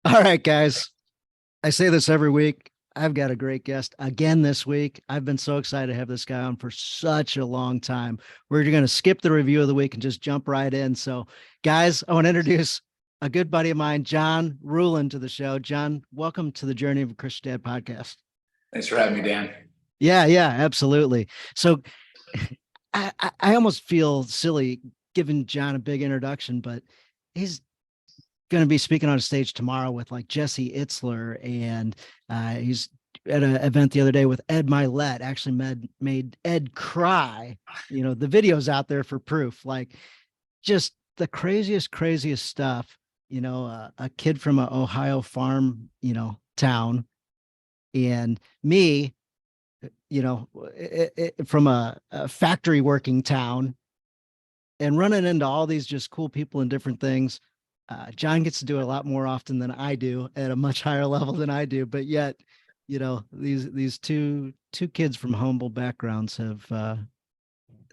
All right, guys. I say this every week. I've got a great guest again this week. I've been so excited to have this guy on for such a long time. We're going to skip the review of the week and just jump right in. So, guys, I want to introduce a good buddy of mine, John Ruhlin, to the show. John, welcome to the Journey of a Christian Dad podcast. Thanks for having me, Dan. Yeah, absolutely. So, I almost feel silly giving John a big introduction, but he's going to be speaking on a stage tomorrow with like Jesse Itzler, and he's at an event the other day with Ed Milet. Actually, made Ed cry. You know, the video's out there for proof. Like, just the craziest stuff. You know, a kid from an Ohio farm, town, and me, from a factory working town, and running into all these just cool people and different things. John gets to do it a lot more often than I do at a much higher level than I do, but yet, these two kids from humble backgrounds have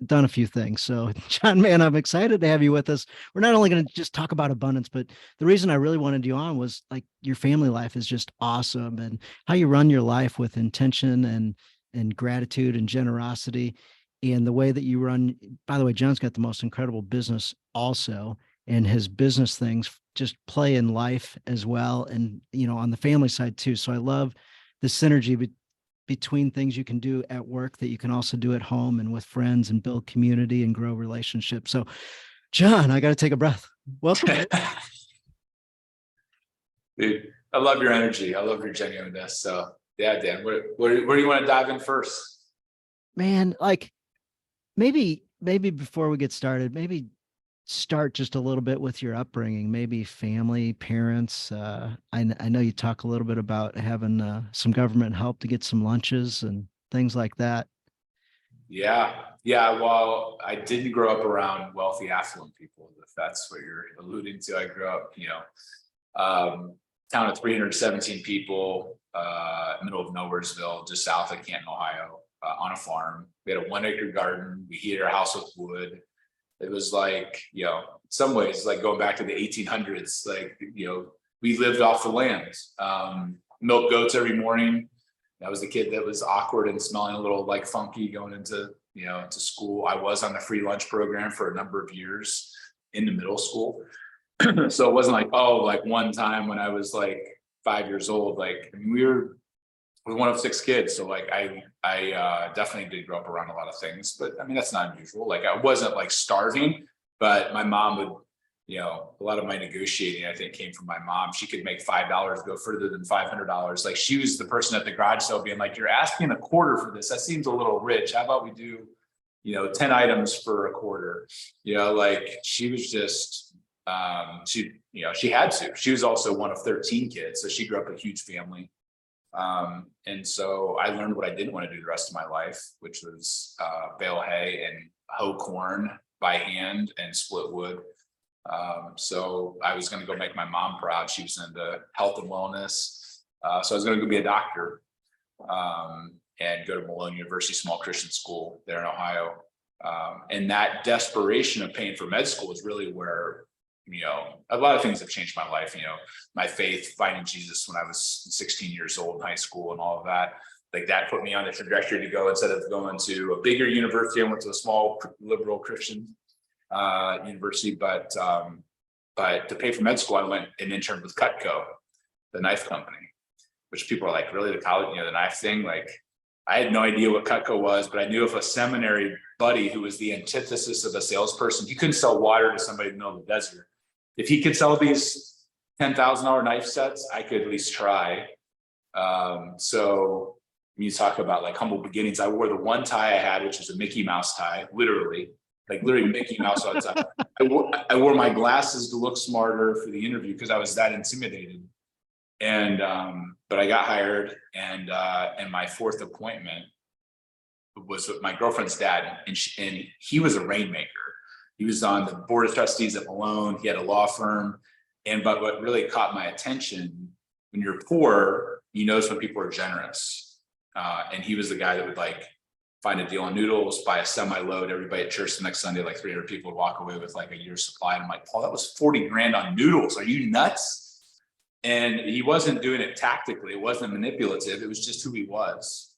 done a few things. So, John, man, I'm excited to have you with us. We're not only going to just talk about abundance, but the reason I really wanted you on was like your family life is just awesome, and how you run your life with intention and gratitude and generosity, and the way that you run. By the way, John's got the most incredible business also, and his business things just play in life as well, and on the family side too. So I love the synergy between things you can do at work that you can also do at home and with friends, and build community and grow relationships. So, John, I got to take a breath. Welcome. Dude, I love your energy. I love your genuineness. So yeah, Dan, where do you want to dive in first? Man, like maybe before we get started, maybe start just a little bit with your upbringing, maybe family, parents. I know you talk a little bit about having some government help to get some lunches and things like that. Yeah. Well, I didn't grow up around wealthy, affluent people, if that's what you're alluding to. I grew up, town of 317 people, middle of Nowheresville, just south of Canton, Ohio, on a farm. We had a 1 acre garden. We heated our house with wood. It was like, in some ways, like going back to the 1800s, like, we lived off the land, milk goats every morning. I was the kid that was awkward and smelling a little like funky going into, to school. I was on the free lunch program for a number of years in the middle school. So it wasn't like, like one time when I was like 5 years old, like, I mean, we were one of 6 kids. So like, I definitely did grow up around a lot of things, but I mean, that's not unusual. Like I wasn't like starving, but my mom would, a lot of my negotiating, I think, came from my mom. She could make $5 go further than $500. Like she was the person at the garage sale being like, you're asking a quarter for this. That seems a little rich. How about we do, 10 items for a quarter? Like she was just, she had to. She was also one of 13 kids. So she grew up in a huge family. And so I learned what I didn't want to do the rest of my life, which was bale hay and hoe corn by hand and split wood. So I was going to go make my mom proud. She was into health and wellness. So I was going to go be a doctor, and go to Malone University Small Christian School there in Ohio. And that desperation of paying for med school is really where, a lot of things have changed my life. My faith, finding Jesus when I was 16 years old in high school and all of that. Like that put me on the trajectory to go, instead of going to a bigger university, I went to a small liberal Christian university, but to pay for med school, I went and interned with Cutco, the knife company, which people are like, really, the college, the knife thing? Like, I had no idea what Cutco was, but I knew of a seminary buddy who was the antithesis of a salesperson. He couldn't sell water to somebody in the middle of the desert. If he could sell these $10,000 knife sets, I could at least try. So when you talk about like humble beginnings, I wore the one tie I had, which was a Mickey Mouse tie, literally Mickey Mouse on top. I wore my glasses to look smarter for the interview because I was that intimidated. And but I got hired, and my fourth appointment was with my girlfriend's dad, and he was a rainmaker. He was on the board of trustees at Malone. He had a law firm, but what really caught my attention, when you're poor, you notice when people are generous, and he was the guy that would like find a deal on noodles, buy a semi-load. Everybody at church the next Sunday, like 300 people would walk away with like a year's supply. And I'm like, Paul, that was 40 grand on noodles. Are you nuts? And he wasn't doing it tactically. It wasn't manipulative. It was just who he was.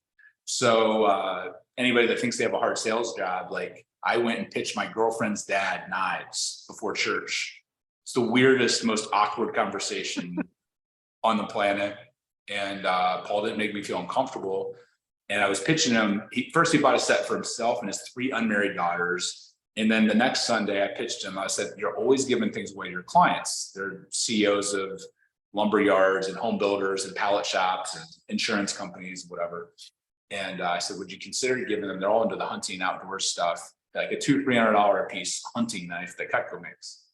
So anybody that thinks they have a hard sales job, like I went and pitched my girlfriend's dad knives before church. It's the weirdest, most awkward conversation on the planet. And Paul didn't make me feel uncomfortable. And I was pitching him. First, he bought a set for himself and his 3 unmarried daughters. And then the next Sunday, I pitched him. I said, "You're always giving things away to your clients. They're CEOs of lumber yards and home builders and pallet shops and insurance companies, whatever." And I said, "Would you consider giving them?" They're all into the hunting outdoor stuff, like a $200-300 a piece hunting knife that Cutco makes.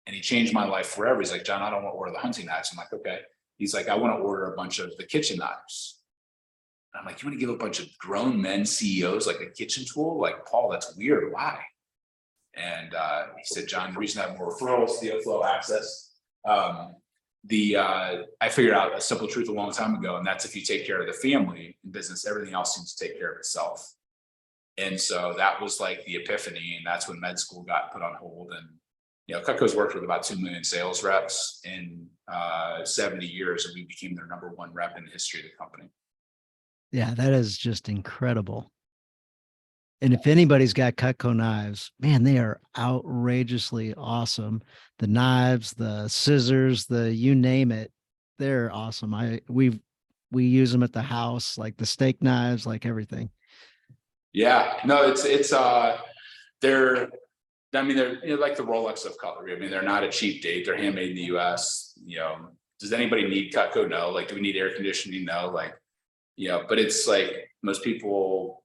And he changed my life forever. He's like, "John, I don't want to order the hunting knives." I'm like, "Okay." He's like, "I want to order a bunch of the kitchen knives." I'm like, "You want to give a bunch of grown men CEOs like a kitchen tool?" Like, "Paul, that's weird. Why?" And he said, "John, the reason I have more referrals, deal flow, access. I figured out a simple truth a long time ago, and that's if you take care of the family in business, everything else seems to take care of itself." And so that was like the epiphany, and that's when med school got put on hold. And Cutco's worked with about 2 million sales reps in 70 years, and we became their #1 rep in the history of the company. Yeah, that is just incredible. And if anybody's got Cutco knives, man, they are outrageously awesome. The knives, the scissors, you name it, they're awesome. We use them at the house, like the steak knives, like everything. Yeah, no, they're like the Rolex of cutlery. I mean, they're not a cheap date. They're handmade in the US. Does anybody need Cutco? No. Like, do we need air conditioning? No. Like, but it's like most people,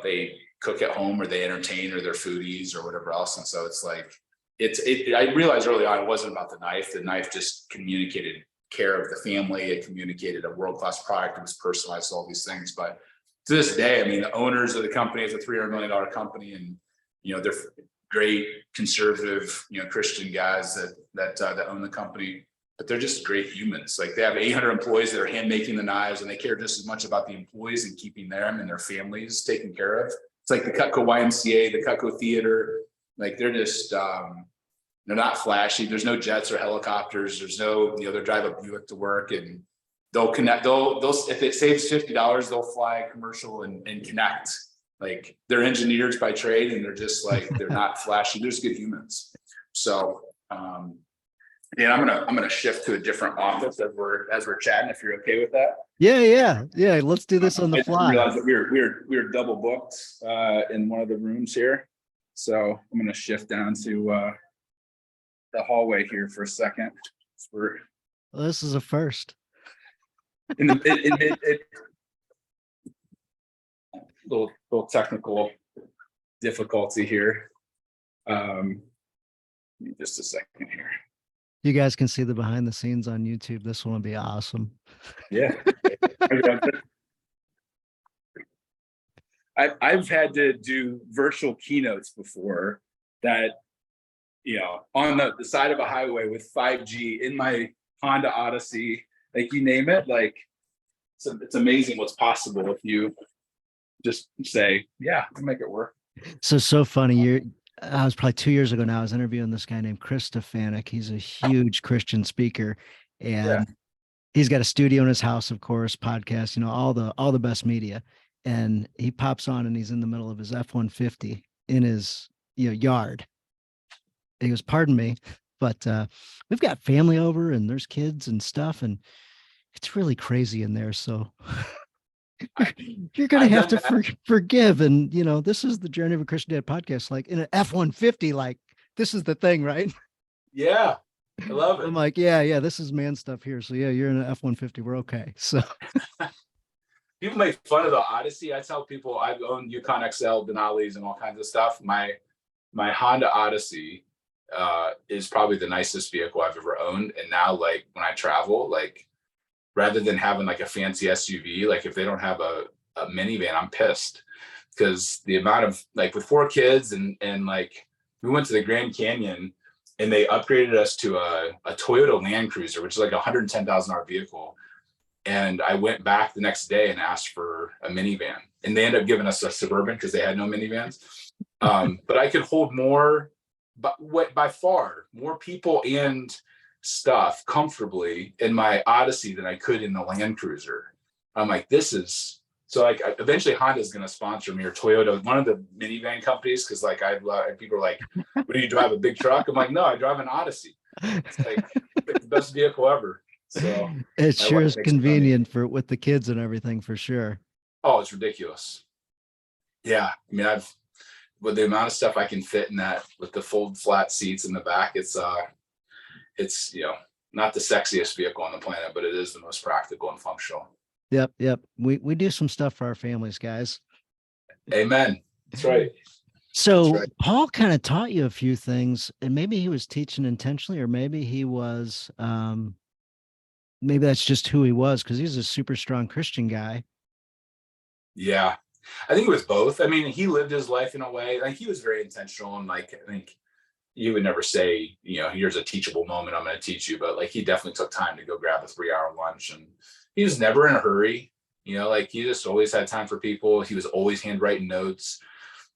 they cook at home or they entertain or they're foodies or whatever else. And so it's like, I realized early on, it wasn't about the knife. The knife just communicated care of the family. It communicated a world-class product. It was personalized, all these things. But to this day, I mean, the owners of the company, it's a $300 million company, and, they're great conservative, Christian guys that own the company, but they're just great humans. Like, they have 800 employees that are hand making the knives, and they care just as much about the employees and keeping them and their families taken care of. It's like the Cutco YMCA, the Cutco Theater. Like, they're just, they're not flashy. There's no jets or helicopters. There's no, they drive a Buick to work, and they'll connect. They'll if it saves $50, they'll fly commercial and connect. Like, they're engineers by trade, and they're just like, they're not flashy. They're just good humans. So, yeah, I'm gonna shift to a different office as we're chatting, if you're okay with that. Yeah. Let's do this on the fly. I realized that we were double booked in one of the rooms here, so I'm gonna shift down to the hallway here for a second. Well, this is a first. Little technical difficulty here. Just a second here. You guys can see the behind the scenes on YouTube. This one will be awesome. Yeah. I've had to do virtual keynotes before that, on the side of a highway with 5G in my Honda Odyssey, like, you name it. Like, it's amazing what's possible if you just say, "Yeah, I'll make it work." So funny. I was probably 2 years ago now. I was interviewing this guy named Chris Stefanik. He's a huge Christian speaker, and he's got a studio in his house, of course, podcast, all the best media. And he pops on, and he's in the middle of his F-150 in his yard. He goes, "Pardon me, but we've got family over, and there's kids and stuff, and it's really crazy in there. So you're going to have to forgive. And, this is the Journey of a Christian Dad podcast, like in an F-150, like this is the thing, right?" Yeah, I love it. I'm like, yeah, this is man stuff here. So yeah, you're in an F-150. We're okay. So people make fun of the Odyssey. I tell people I've owned Yukon XL, Denali's, and all kinds of stuff. My Honda Odyssey is probably the nicest vehicle I've ever owned. And now, like, when I travel, like, rather than having like a fancy SUV, like, if they don't have a minivan, I'm pissed, because the amount of, like, with 4 kids and like, we went to the Grand Canyon and they upgraded us to a Toyota Land Cruiser, which is like a $110,000 vehicle. And I went back the next day and asked for a minivan, and they ended up giving us a Suburban because they had no minivans. But I could hold more, but by far more people and stuff comfortably in my Odyssey than I could in the Land Cruiser. I'm like, this is so like eventually Honda's going to sponsor me, or Toyota, one of the minivan companies. Cause like people are like, what do you drive, a big truck? I'm like, no, I drive an Odyssey. It's like the best vehicle ever. So It my sure wife is makes fun of me. convenient for with the kids and everything for sure. Oh, it's ridiculous. Yeah. I mean, with the amount of stuff I can fit in that with the fold flat seats in the back, it's, not the sexiest vehicle on the planet, but it is the most practical and functional. Yep, yep. We do some stuff for our families, guys. Amen. That's right. That's So right. Paul kind of taught you a few things, and maybe he was teaching intentionally, or maybe he was maybe that's just who he was, because he's a super strong Christian guy. Yeah. I think it was both. I mean, he lived his life in a way, like he was very intentional, and like I think you would never say, here's a teachable moment, I'm going to teach you, but like he definitely took time to go grab a 3-hour lunch, and he was never in a hurry. Like he just always had time for people. He was always handwriting notes.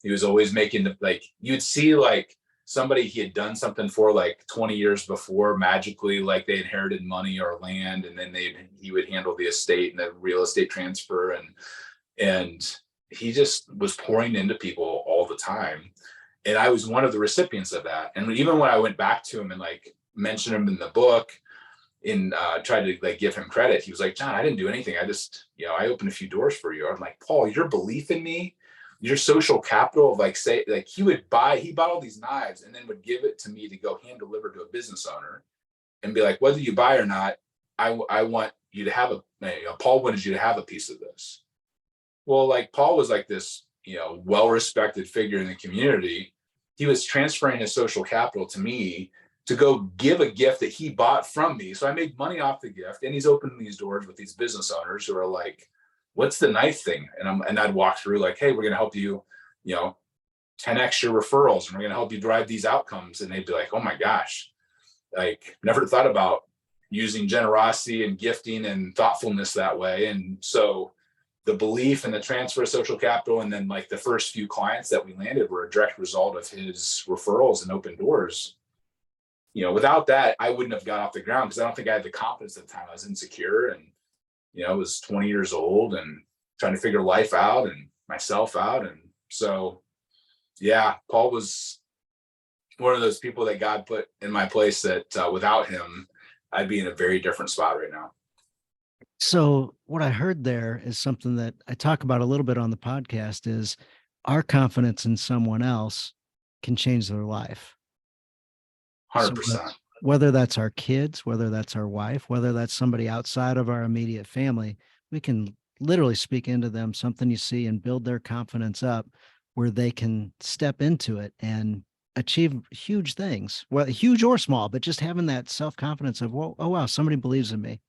He was always making like you'd see like somebody he had done something for like 20 years before, magically, like they inherited money or land, and then he would handle the estate and the real estate transfer, and he just was pouring into people all the time. And I was one of the recipients of that. And even when I went back to him and like mentioned him in the book and tried to like give him credit, he was like, John, I didn't do anything. I just, I opened a few doors for you. I'm like, Paul, your belief in me, your social capital of like, say, like he bought all these knives and then would give it to me to go hand deliver to a business owner and be like, whether you buy or not, I want you to have Paul wanted you to have a piece of this. Well, like Paul was like this, well-respected figure in the community. He was transferring his social capital to me to go give a gift that he bought from me. So I made money off the gift, and he's opening these doors with these business owners who are like, what's the knife thing? And I'd walk through like, hey, we're going to help you, 10 extra referrals, and we're going to help you drive these outcomes. And they'd be like, oh my gosh, like never thought about using generosity and gifting and thoughtfulness that way. And so the belief and the transfer of social capital, and then like the first few clients that we landed were a direct result of his referrals and open doors. Without that, I wouldn't have got off the ground, because I don't think I had the confidence at the time. I was insecure, and I was 20 years old and trying to figure life out and myself out. And so, yeah, Paul was one of those people that God put in my place that without him, I'd be in a very different spot right now. So what I heard there is something that I talk about a little bit on the podcast, is our confidence in someone else can change their life. 100%. Whether that's our kids, whether that's our wife, whether that's somebody outside of our immediate family, we can literally speak into them something you see and build their confidence up, where they can step into it and achieve huge things, well, huge or small, but just having that self-confidence of, whoa, oh, wow, somebody believes in me.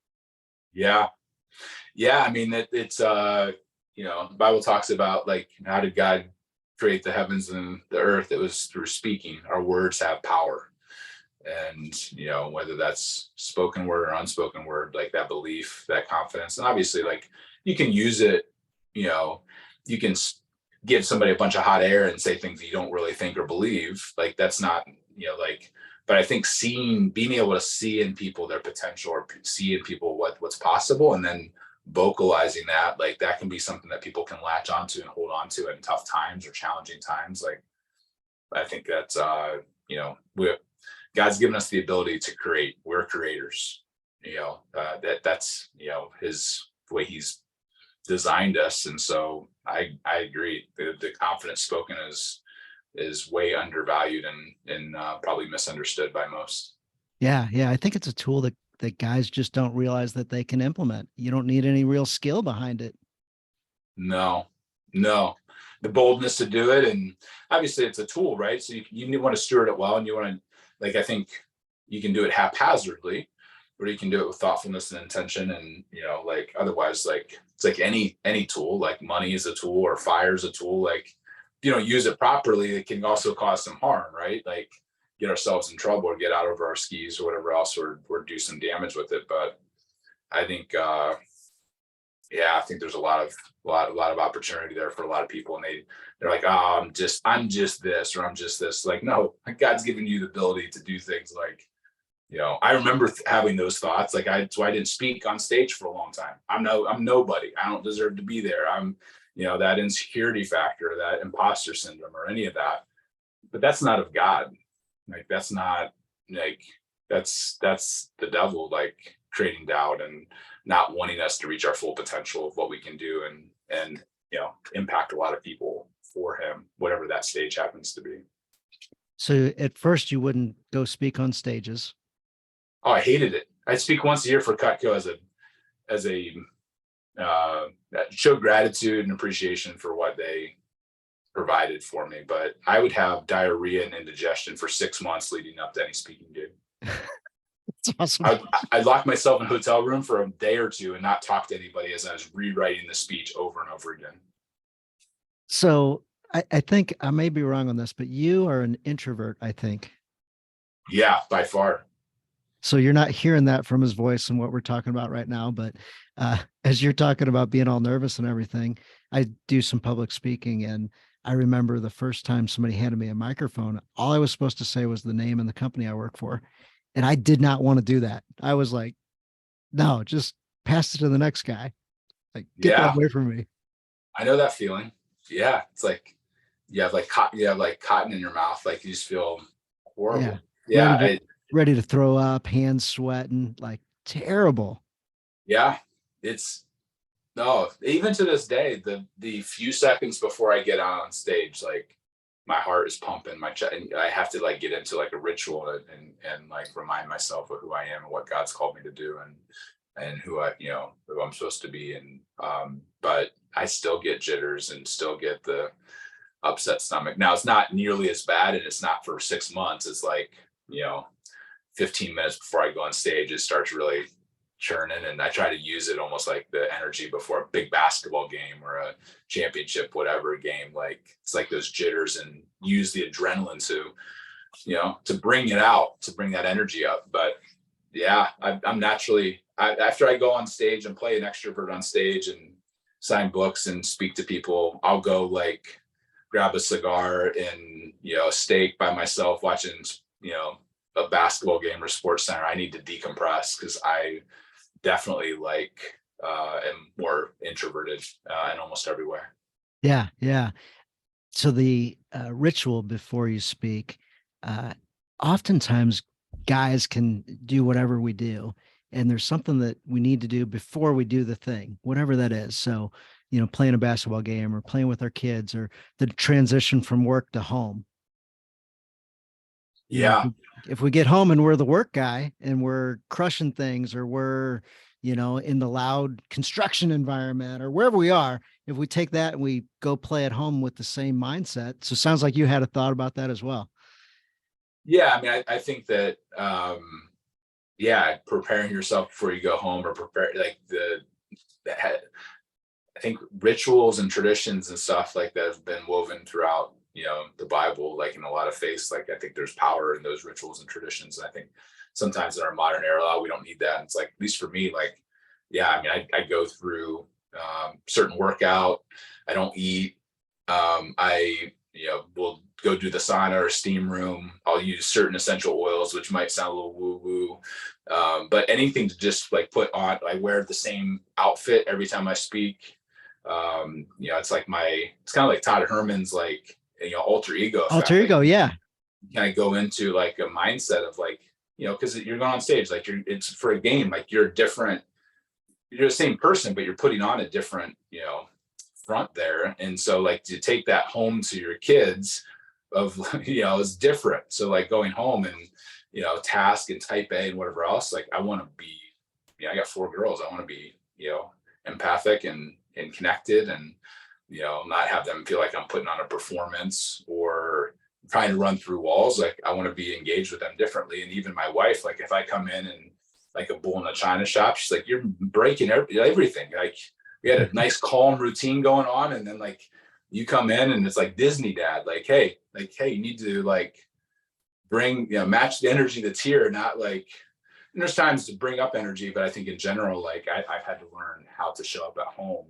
Yeah. Yeah. I mean, it's, the Bible talks about like, how did God create the heavens and the earth? It was through speaking. Our words have power. And, whether that's spoken word or unspoken word, like that belief, that confidence, and obviously like you can use it, you can give somebody a bunch of hot air and say things that you don't really think or believe. Like that's not, but I think being able to see in people their potential, or see in people what's possible, and then vocalizing that, like that can be something that people can latch onto and hold on to in tough times or challenging times. Like, I think that's, God's given us the ability to create. We're creators, that's, his way he's designed us. And so I agree. The confidence spoken is way undervalued and probably misunderstood by most. Yeah. Yeah. I think it's a tool that guys just don't realize that they can implement. You don't need any real skill behind it. No, the boldness to do it. And obviously it's a tool, right? So you want to steward it well, and you want to, like, I think you can do it haphazardly, or you can do it with thoughtfulness and intention. And, like otherwise, like it's like any tool, like money is a tool or fire is a tool. Like if you don't use it properly, it can also cause some harm, right? Like get ourselves in trouble or get out over our skis or whatever else, or do some damage with it. But I think, I think there's a lot of opportunity there for a lot of people, and they're like, oh, I'm just this, or I'm just this. Like, no, God's given you the ability to do things like I remember having those thoughts. So I didn't speak on stage for a long time. I'm nobody. I don't deserve to be there. That insecurity factor, that imposter syndrome, or any of that. But that's not of God. Like that's not like that's the devil, like creating doubt and not wanting us to reach our full potential of what we can do and impact a lot of people for him, whatever that stage happens to be. So at first you wouldn't go speak on stages. Oh, I hated it. I speak once a year for Cutco as a show gratitude and appreciation for what they provided for me. But I would have diarrhea and indigestion for 6 months leading up to any speaking gig. That's awesome. I'd lock myself in a hotel room for a day or two and not talk to anybody as I was rewriting the speech over and over again. So I think I may be wrong on this, but you are an introvert, I think. Yeah, by far. So you're not hearing that from his voice and what we're talking about right now. But as you're talking about being all nervous and everything, I do some public speaking. And I remember the first time somebody handed me a microphone, all I was supposed to say was the name and the company I work for. And I did not want to do that. I was like, no, just pass it to the next guy. Like, get that away from me. I know that feeling. Yeah. It's like you have like cotton in your mouth. Like you just feel horrible. Yeah. Ready to throw up, hands sweating, like terrible. Yeah. No, even to this day, the few seconds before I get out on stage, like my heart is pumping, my chest, and I have to like get into like a ritual and like remind myself of who I am and what God's called me to do and who I'm supposed to be. And but I still get jitters and still get the upset stomach. Now it's not nearly as bad, and it's not for 6 months. It's like 15 minutes before I go on stage, it starts really churning, and I try to use it almost like the energy before a big basketball game or a championship, whatever game. Like it's like those jitters, and use the adrenaline to bring it out, to bring that energy up. But yeah, I'm naturally, after I go on stage and play an extrovert on stage and sign books and speak to people, I'll go like grab a cigar and a steak by myself watching a basketball game or sports center. I need to decompress because I definitely am more introverted and almost everywhere. Yeah. So the ritual before you speak, oftentimes guys can do whatever we do, and there's something that we need to do before we do the thing, whatever that is. So, playing a basketball game or playing with our kids or the transition from work to home. Yeah. If we get home and we're the work guy and we're crushing things, or we're, in the loud construction environment or wherever we are, if we take that and we go play at home with the same mindset. So it sounds like you had a thought about that as well. Yeah. I mean, I think that, preparing yourself before you go home, or prepare like I think rituals and traditions and stuff like that have been woven throughout, the Bible, like in a lot of faiths. Like I think there's power in those rituals and traditions. And I think sometimes in our modern era, we don't need that. And it's like, at least for me, like, yeah, I mean, I go through certain workout. I don't eat. I will go do the sauna or steam room. I'll use certain essential oils, which might sound a little woo woo. But anything to just like put on, I wear the same outfit every time I speak. It's like it's kind of like Todd Herman's like, alter ego effect. Alter ego. Yeah. Kind of go into like a mindset of like, because you're going on stage, like it's for a game, like you're different, you're the same person, but you're putting on a different, front there. And so like to take that home to your kids of, is different. So like going home and, task and type A and whatever else, like I want to be, I got 4 girls. I want to be, empathic and connected, and, not have them feel like I'm putting on a performance or trying to run through walls. Like I want to be engaged with them differently. And even my wife, like if I come in and like a bull in a china shop, she's like, you're breaking everything. Like we had a nice calm routine going on, and then like you come in and it's like Disney dad, like hey, you need to like bring, match the energy that's here, not like, and there's times to bring up energy, but I think in general, like I've had to learn how to show up at home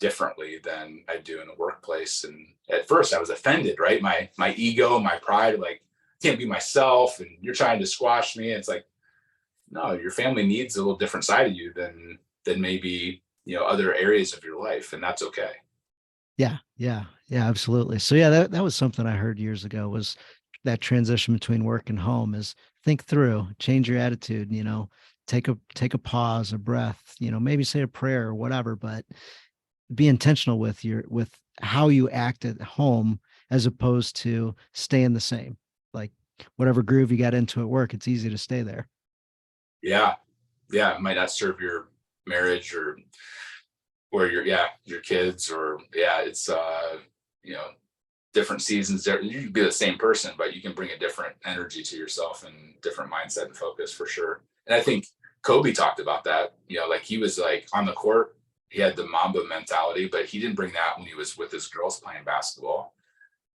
differently than I do in the workplace. And at first I was offended, right? My ego, my pride, like can't be myself, and you're trying to squash me. It's like, no, your family needs a little different side of you than maybe, other areas of your life, and that's okay. Yeah, yeah, yeah, absolutely. So yeah, that was something I heard years ago, was that transition between work and home is think through, change your attitude, take a pause, a breath, maybe say a prayer or whatever, but be intentional with how you act at home as opposed to staying the same. Like whatever groove you got into at work, it's easy to stay there. Yeah. Yeah. It might not serve your marriage or your kids, or it's you know, different seasons there. You can be the same person, but you can bring a different energy to yourself and different mindset and focus for sure. And I think Kobe talked about that, like he was like on the court, he had the Mamba mentality, but he didn't bring that when he was with his girls playing basketball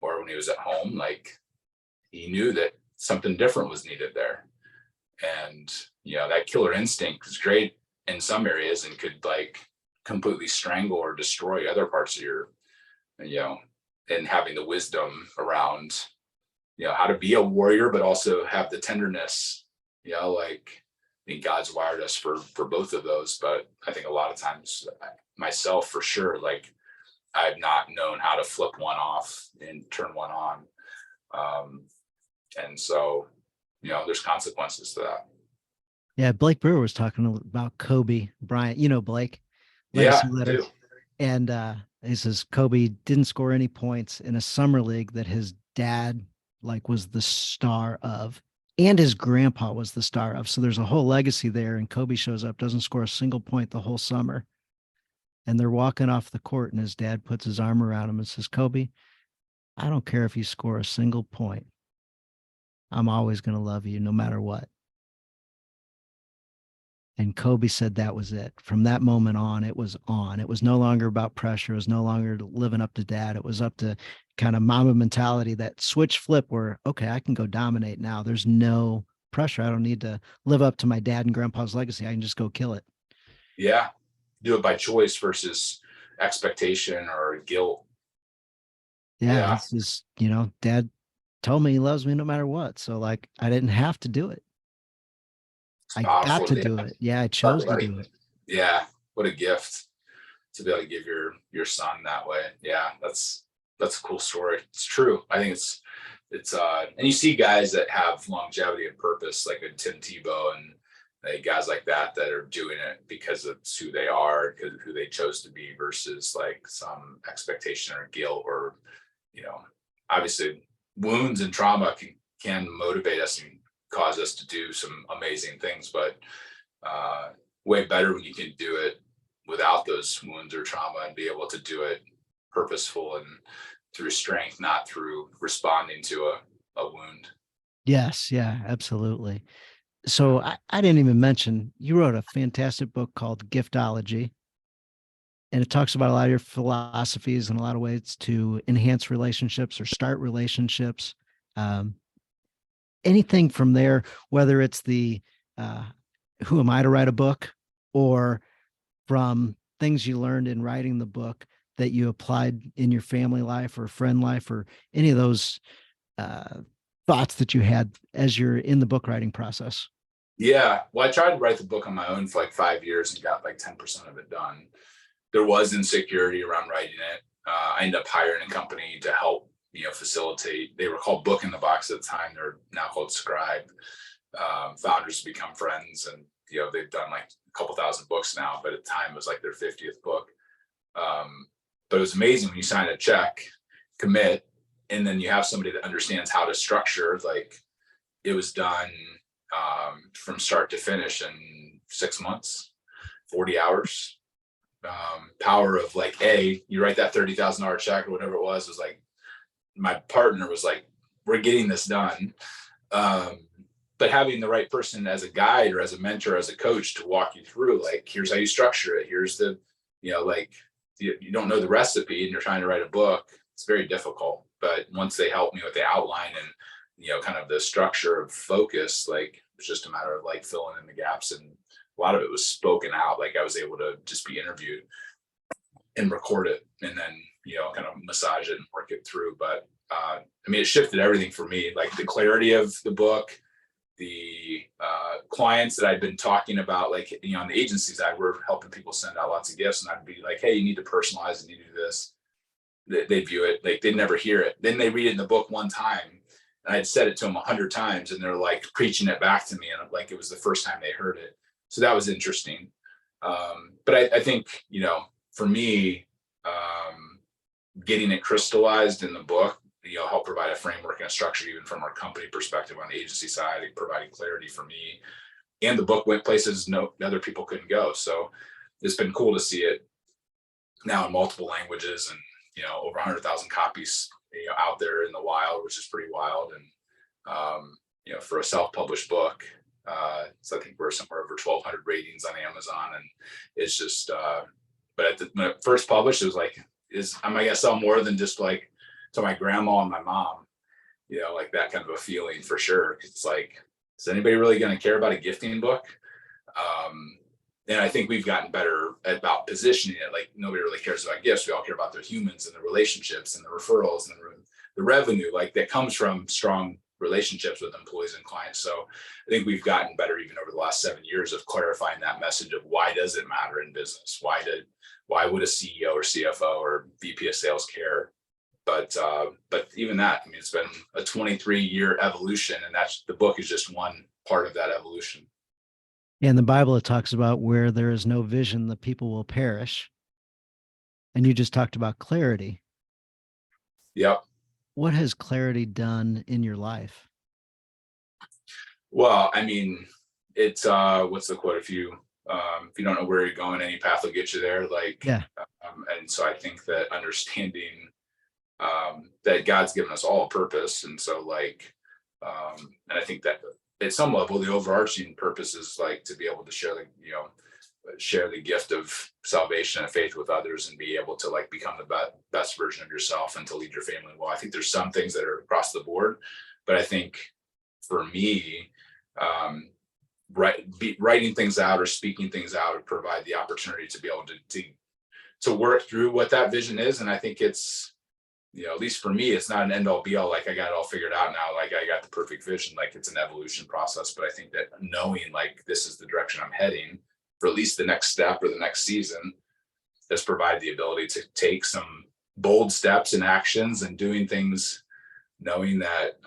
or when he was at home. Like he knew that something different was needed there. And, that killer instinct is great in some areas and could like completely strangle or destroy other parts of your, you know, and having the wisdom around, how to be a warrior, but also have the tenderness, like I think God's wired us for both of those. But I think a lot of times myself for sure, like I've not known how to flip one off and turn one on. And so, there's consequences to that. Yeah, Blake Brewer was talking about Kobe Bryant, Blake, legacy Yeah, letter. too. And he says Kobe didn't score any points in a summer league that his dad like was the star of, and his grandpa was the star of. So there's a whole legacy there. And Kobe shows up, doesn't score a single point the whole summer. And they're walking off the court, and his dad puts his arm around him and says, Kobe, I don't care if you score a single point. I'm always going to love you no matter what. And Kobe said that was it. From that moment on, it was on. It was no longer about pressure. It was no longer living up to dad. It was up to kind of mama mentality, that switch flip where, okay, I can go dominate now. There's no pressure. I don't need to live up to my dad and grandpa's legacy. I can just go kill it. Yeah. Do it by choice versus expectation or guilt. Yeah. Yeah. It's just, dad told me he loves me no matter what. So like I didn't have to do it. It's I got powerful. to Yeah. do it. Yeah. I chose to do it. Yeah. What a gift to be able to give your son that way. Yeah. That's a cool story. It's true. I think it's and you see guys that have longevity and purpose like a Tim Tebow and guys like that are doing it because it's who they are, because of who they chose to be versus like some expectation or guilt or, obviously wounds and trauma can motivate us and cause us to do some amazing things, but way better when you can do it without those wounds or trauma and be able to do it purposeful and through strength, not through responding to a wound. Yes. Yeah. Absolutely. So I didn't even mention you wrote a fantastic book called Giftology, and it talks about a lot of your philosophies and a lot of ways to enhance relationships or start relationships. Um, Anything from there, whether it's the uh, who am I to write a book, or from things you learned in writing the book that you applied in your family life or friend life, or any of those uh, thoughts that you had as you're in the book writing process. Yeah. Well, I tried to write the book on my own for like 5 years and got like 10% of it done. There was insecurity around writing it. I ended up hiring a company to help, facilitate. They were called Book in the Box at the time. They're now called Scribe. Founders become friends, and they've done like a couple thousand books now. But at the time, it was like their 50th book. But it was amazing when you sign a check, commit, and then you have somebody that understands how to structure. Like it was done from start to finish in 6 months, 40 hours. Power of like, you write that $30,000 check or whatever it was like, my partner was like, we're getting this done. But having the right person as a guide or as a mentor, as a coach to walk you through, like, here's how you structure it. Here's the, like you don't know the recipe and you're trying to write a book. It's very difficult. But once they helped me with the outline and, kind of the structure of focus, like it was just a matter of like filling in the gaps, and a lot of it was spoken out. Like I was able to just be interviewed and record it and then, kind of massage it and work it through. But it shifted everything for me, like the clarity of the book, the clients that I'd been talking about, like, on the agency side, we're helping people send out lots of gifts, and I'd be like, hey, you need to personalize and you do this. They view it like they'd never hear it. Then they read it in the book one time, and I'd said it to them 100 times, and they're like preaching it back to me, and like it was the first time they heard it. So that was interesting. But I think, for me, getting it crystallized in the book, help provide a framework and a structure, even from our company perspective on the agency side, providing clarity for me. And the book went places no other people couldn't go. So it's been cool to see it now in multiple languages, and over 100,000 copies out there in the wild, which is pretty wild. And for a self-published book, so I think we're somewhere over 1,200 ratings on Amazon, and it's just but when it first published, it was like, am I gonna sell more than just like to my grandma and my mom, like that kind of a feeling for sure. It's like, is anybody really going to care about a gifting book? And I think we've gotten better about positioning it. Like, nobody really cares about gifts. We all care about the humans and the relationships and the referrals and the revenue, like that comes from strong relationships with employees and clients. So I think we've gotten better even over the last 7 years of clarifying that message of why does it matter in business? Why would a CEO or CFO or VP of sales care? But even that, it's been a 23-year evolution, and the book is just one part of that evolution. In the Bible, it talks about where there is no vision, the people will perish. And you just talked about clarity. Yep. What has clarity done in your life? Well, it's what's the quote? If you don't know where you're going, any path will get you there. Like, yeah. And so I think that understanding that God's given us all a purpose, and so and I think that at some level, the overarching purpose is like to be able to share the gift of salvation and faith with others, and be able to like become the best version of yourself and to lead your family well. I think there's some things that are across the board, but I think for me, writing things out or speaking things out would provide the opportunity to be able to work through what that vision is. And I think it's, at least for me, it's not an end all be all, like I got it all figured out now, like I got the perfect vision, like it's an evolution process. But I think that knowing like this is the direction I'm heading for at least the next step or the next season, has provided the ability to take some bold steps and actions and doing things, knowing that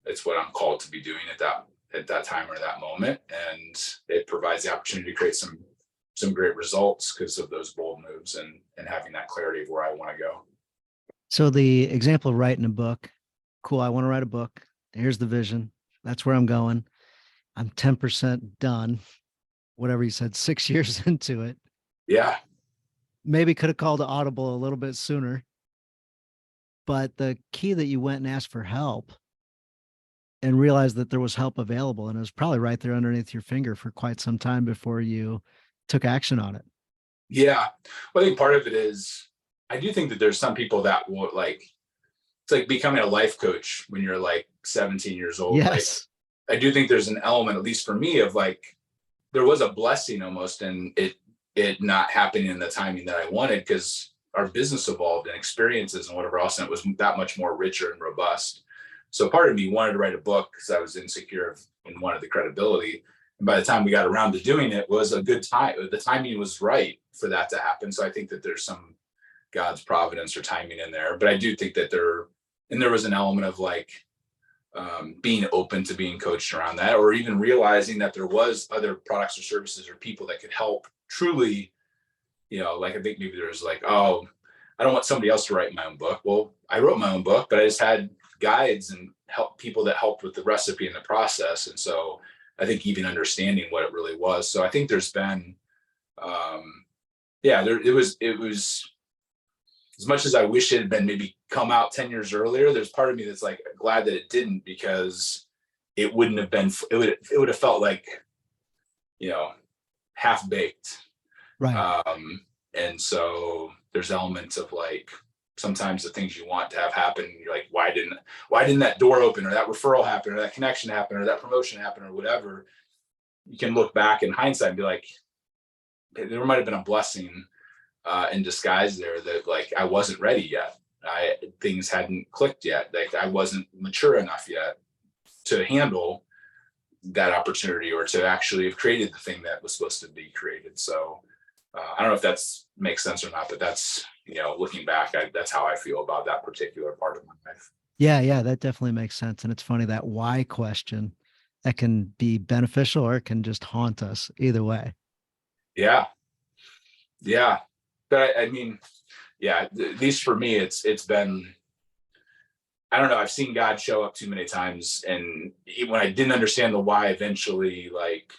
it's what I'm called to be doing at that time or that moment. And it provides the opportunity to create some great results because of those bold moves and having that clarity of where I want to go. So the example of writing a book, cool. I want to write a book. Here's the vision. That's where I'm going. I'm 10% done. Whatever you said, 6 years into it. Yeah. Maybe could have called Audible a little bit sooner. But the key that you went and asked for help and realized that there was help available, and it was probably right there underneath your finger for quite some time before you took action on it. Yeah. Well, I think part of it is, I do think that there's some people that will it's like becoming a life coach when you're like 17 years old. Yes. Like, I do think there's an element, at least for me, of like, there was a blessing almost in it not happening in the timing that I wanted, because our business evolved and experiences and whatever else, and it was that much more richer and robust. So part of me wanted to write a book because I was insecure and wanted the credibility. And by the time we got around to doing it, was a good time. The timing was right for that to happen. So I think that there's some God's providence or timing in there. But I do think that there was an element of like being open to being coached around that, or even realizing that there was other products or services or people that could help truly, like I think maybe there's like, oh, I don't want somebody else to write my own book. Well, I wrote my own book, but I just had guides and people that helped with the recipe and the process. And so I think even understanding what it really was. So I think there's been, it was as much as I wish it had been maybe come out 10 years earlier, there's part of me that's like glad that it didn't, because it wouldn't have been, it would have felt like, half baked. Right. And so there's elements of like, sometimes the things you want to have happen, you're like, why didn't that door open, or that referral happen, or that connection happen, or that promotion happen, or whatever. You can look back in hindsight and be like, there might've been a blessing in disguise there, that like, I wasn't ready yet. Things hadn't clicked yet. Like I wasn't mature enough yet to handle that opportunity or to actually have created the thing that was supposed to be created. So I don't know if that's makes sense or not, but that's, looking back, that's how I feel about that particular part of my life. Yeah, that definitely makes sense. And it's funny that why question that can be beneficial or it can just haunt us either way. Yeah. Yeah. But I mean, yeah, at least for me, it's been, I don't know. I've seen God show up too many times, and when I didn't understand the why, eventually, like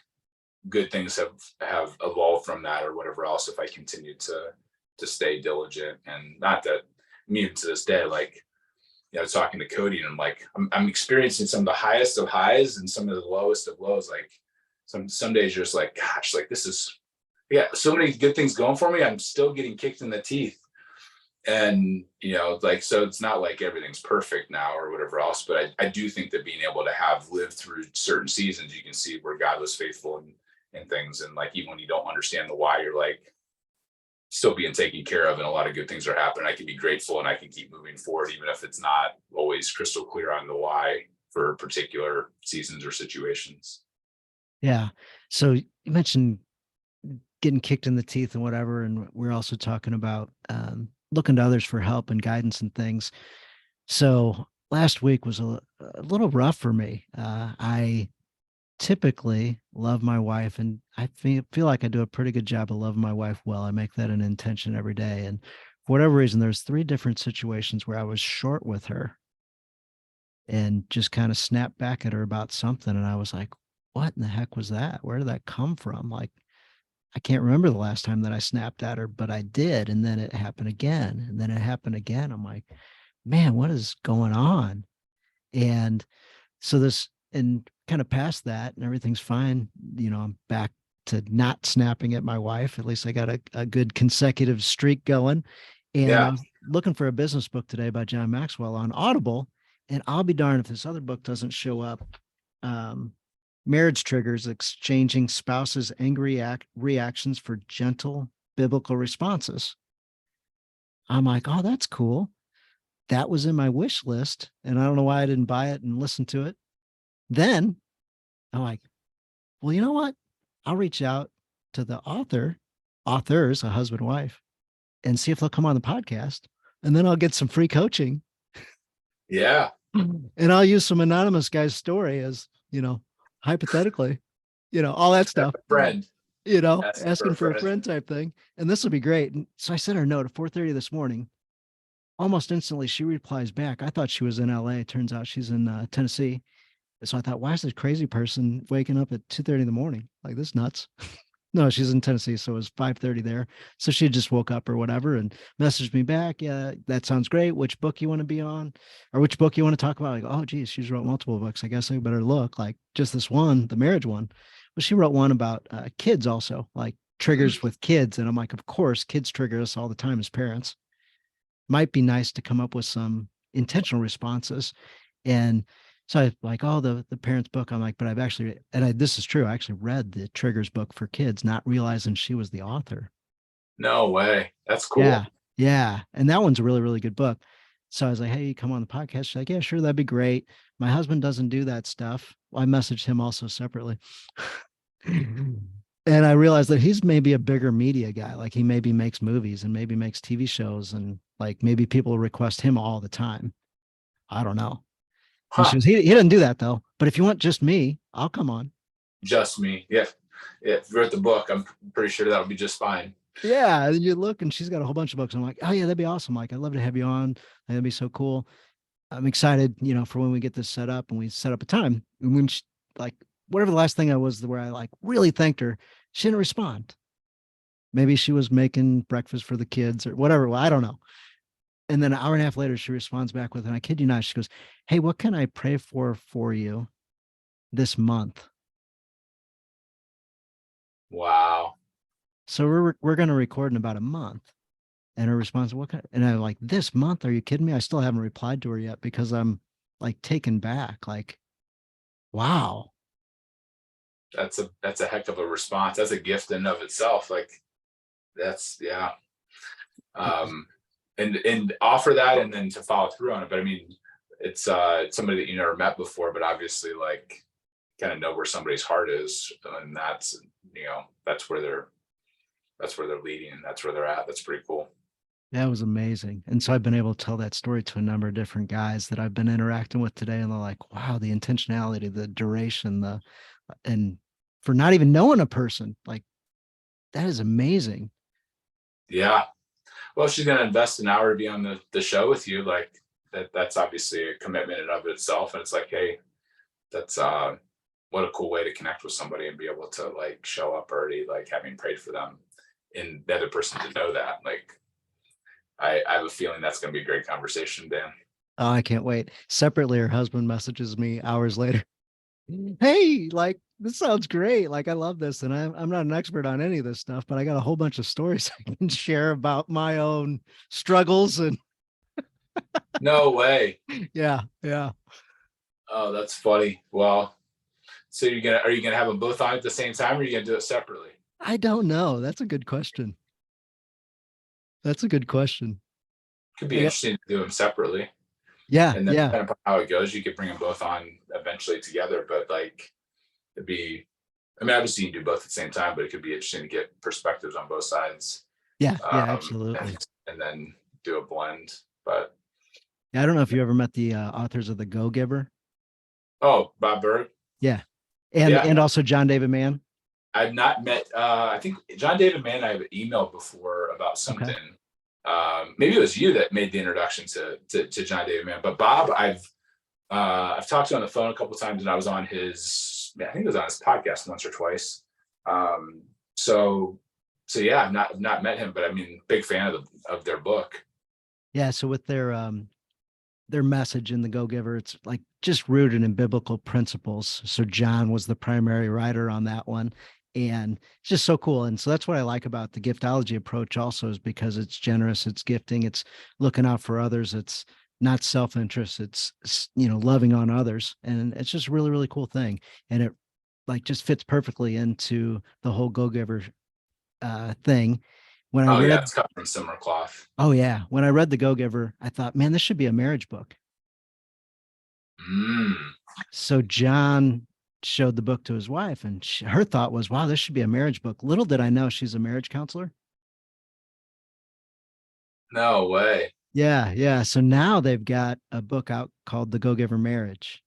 good things have evolved from that, or whatever else. If I continue to stay diligent, and not that, me to this day, like, talking to Cody, and I'm like, I'm experiencing some of the highest of highs and some of the lowest of lows. Like some days you're just like, gosh, like this is, yeah, so many good things going for me. I'm still getting kicked in the teeth. And, like, so it's not like everything's perfect now or whatever else, but I do think that being able to have lived through certain seasons, you can see where God was faithful and things. And like, even when you don't understand the why, you're like still being taken care of, and a lot of good things are happening. I can be grateful and I can keep moving forward, even if it's not always crystal clear on the why for particular seasons or situations. Yeah. So you mentioned getting kicked in the teeth and whatever. And we're also talking about looking to others for help and guidance and things. So last week was a little rough for me. I typically love my wife, and I feel like I do a pretty good job of loving my wife well. I make that an intention every day. And for whatever reason, there's three different situations where I was short with her and just kind of snapped back at her about something. And I was like, what in the heck was that? Where did that come from? Like, I can't remember the last time that I snapped at her, but I did. And then it happened again. And then it happened again. I'm like, man, what is going on? And so this, and kind of past that, and everything's fine. I'm back to not snapping at my wife. At least I got a good consecutive streak going. And I Yeah. was looking for a business book today by John Maxwell on Audible. And I'll be darned if this other book doesn't show up. Um, Marriage Triggers: Exchanging Spouses' Angry Reactions for Gentle Biblical Responses. I'm like, oh, that's cool. That was in my wish list. And I don't know why I didn't buy it and listen to it. Then I'm like, well, you know what? I'll reach out to the authors, a husband, wife, and see if they'll come on the podcast. And then I'll get some free coaching. Yeah. And I'll use some anonymous guy's story as, hypothetically, all that stuff, Friend. asking for a friend type thing. And this will be great. And so I sent her a note at 4:30 this morning. Almost instantly, she replies back. I thought she was in LA. Turns out she's in Tennessee. So I thought, why is this crazy person waking up at 2:30 in the morning? Like, this nuts. No, she's in Tennessee, so it was 5:30 there. So she just woke up or whatever and messaged me back. Yeah, that sounds great. Which book you want to be on, or which book you want to talk about? Like, oh, geez, she's wrote multiple books. I guess I better look. Like, just this one, the marriage one. Well, she wrote one about kids also, like triggers with kids. And I'm like, of course, kids trigger us all the time as parents. Might be nice to come up with some intentional responses. And so I like, oh, the parents book. I'm like, but I've actually, this is true. I actually read the Triggers book for kids, not realizing she was the author. No way. That's cool. Yeah. Yeah. And that one's a really, really good book. So I was like, hey, you come on the podcast. She's like, yeah, sure. That'd be great. My husband doesn't do that stuff. Well, I messaged him also separately. And I realized that he's maybe a bigger media guy. Like he maybe makes movies and maybe makes TV shows, and like maybe people request him all the time. I don't know. And she Huh. goes, he doesn't do that though. But if you want just me, I'll come on. Just me. Yeah. Yeah. If you wrote the book, I'm pretty sure that'll be just fine. Yeah. And you look, and she's got a whole bunch of books. I'm like, oh yeah, that'd be awesome. Like, I'd love to have you on. That'd be so cool. I'm excited, for when we get this set up and we set up a time. And when she, like, whatever the last thing I was where I like really thanked her, she didn't respond. Maybe she was making breakfast for the kids or whatever. Well, I don't know. And then an hour and a half later, she responds back with, and I kid you not, she goes, hey, what can I pray for you this month? Wow. So we're going to record in about a month. And her response, what kind? And I'm like, this month? Are you kidding me? I still haven't replied to her yet because I'm like taken back. Like, wow. That's a heck of a response. That's a gift in of itself. Like that's, yeah. And offer that and then to follow through on it. But I mean, it's somebody that you never met before, but obviously like kind of know where somebody's heart is, and that's, that's where they're leading, and that's where they're at. That's pretty cool. That was amazing. And so I've been able to tell that story to a number of different guys that I've been interacting with today. And they're like, wow, the intentionality, the duration, and for not even knowing a person, like that is amazing. Yeah. Well, if she's going to invest an hour to be on the show with you, like that's obviously a commitment in and of itself. And it's like, hey, that's what a cool way to connect with somebody and be able to like show up already, like having prayed for them, and the other person to know that. Like, I have a feeling that's going to be a great conversation, Dan. Oh, I can't wait. Separately, her husband messages me hours later. Hey, like this sounds great. Like I love this. And I'm not an expert on any of this stuff, but I got a whole bunch of stories I can share about my own struggles. And No way. yeah, yeah. Oh, that's funny. Well, so are you gonna have them both on at the same time, or are you gonna do it separately? I don't know. That's a good question. That's a good question. Could be Yeah, interesting to do them separately, yeah, and then yeah. depending upon how it goes, you could bring them both on eventually together. But like, it'd be, I mean, obviously you can do both at the same time, but it could be interesting to get perspectives on both sides, Yeah, yeah, um, absolutely. and then do a blend. But Yeah, I don't know if you ever met the authors of The Go Giver. oh, Bob Berg, Yeah. yeah, And also John David Mann. I've not met. I think John David Mann. I've emailed before about Okay. something. Maybe it was you that made the introduction to John David Mann. But Bob, I've talked to on the phone a couple of times, and I was on his. I think it was on his podcast once or twice. Um, so yeah, I've not met him, but I mean, big fan of their book. Yeah. So with their message in The Go Giver, it's like just rooted in biblical principles. So John was the primary writer on that one. And it's just so cool. And so that's what I like about the giftology approach also, is because it's generous, it's gifting, it's looking out for others, it's not self-interest, it's loving on others. And it's just a really, really cool thing. And it like just fits perfectly into the whole Go Giver thing. When I Oh yeah, read, it's cut from similar cloth. oh yeah, when I read The Go Giver, I thought, man, this should be a marriage book. Mm, So John showed the book to his wife, and her thought was, wow, this should be a marriage book. Little did I know she's a marriage counselor. no way. Yeah, yeah. So now they've got a book out called The Go Giver Marriage,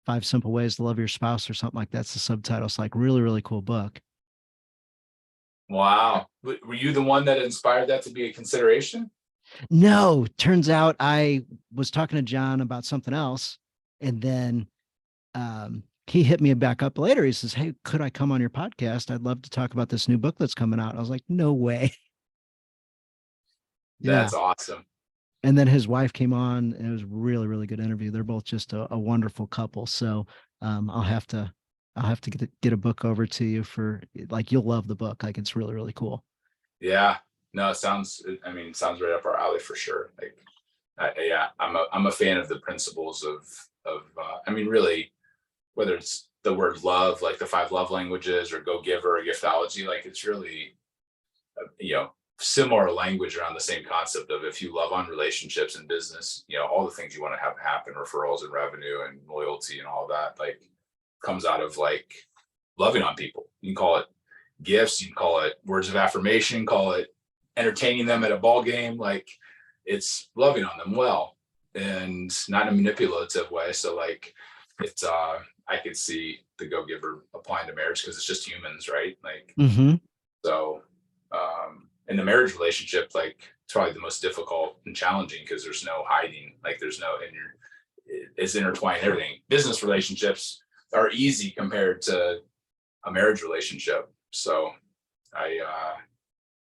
5 Simple Ways to Love Your Spouse, or something like that's the subtitle. It's like really, really cool book. Wow. Were you the one that inspired that to be a consideration? No, turns out I was talking to John about something else, and then he hit me back up later. He says, hey, could I come on your podcast? I'd love to talk about this new book that's coming out. I was like, no way. Yeah. That's awesome. And then his wife came on, and it was really, really good interview. They're both just a wonderful couple. So I'll have to get a book over to you for, like, you'll love the book. Like it's really, really cool. Yeah. No, it sounds right up our alley for sure. Like, yeah, I'm a fan of the principles I mean, really, whether it's the word love, like the 5 love languages, or go giver, or giftology, like it's really, similar language around the same concept of, if you love on relationships and business, all the things you want to have happen, referrals and revenue and loyalty and all that, like comes out of like loving on people. You can call it gifts, you can call it words of affirmation, call it entertaining them at a ball game. Like, it's loving on them well, and not in a manipulative way. So like, it's I could see the go giver applying to marriage, because it's just humans, right? Like, Mm-hmm. so in the marriage relationship, like it's probably the most difficult and challenging, because there's no hiding, like there's no, and it's intertwined everything. Business relationships are easy compared to a marriage relationship. So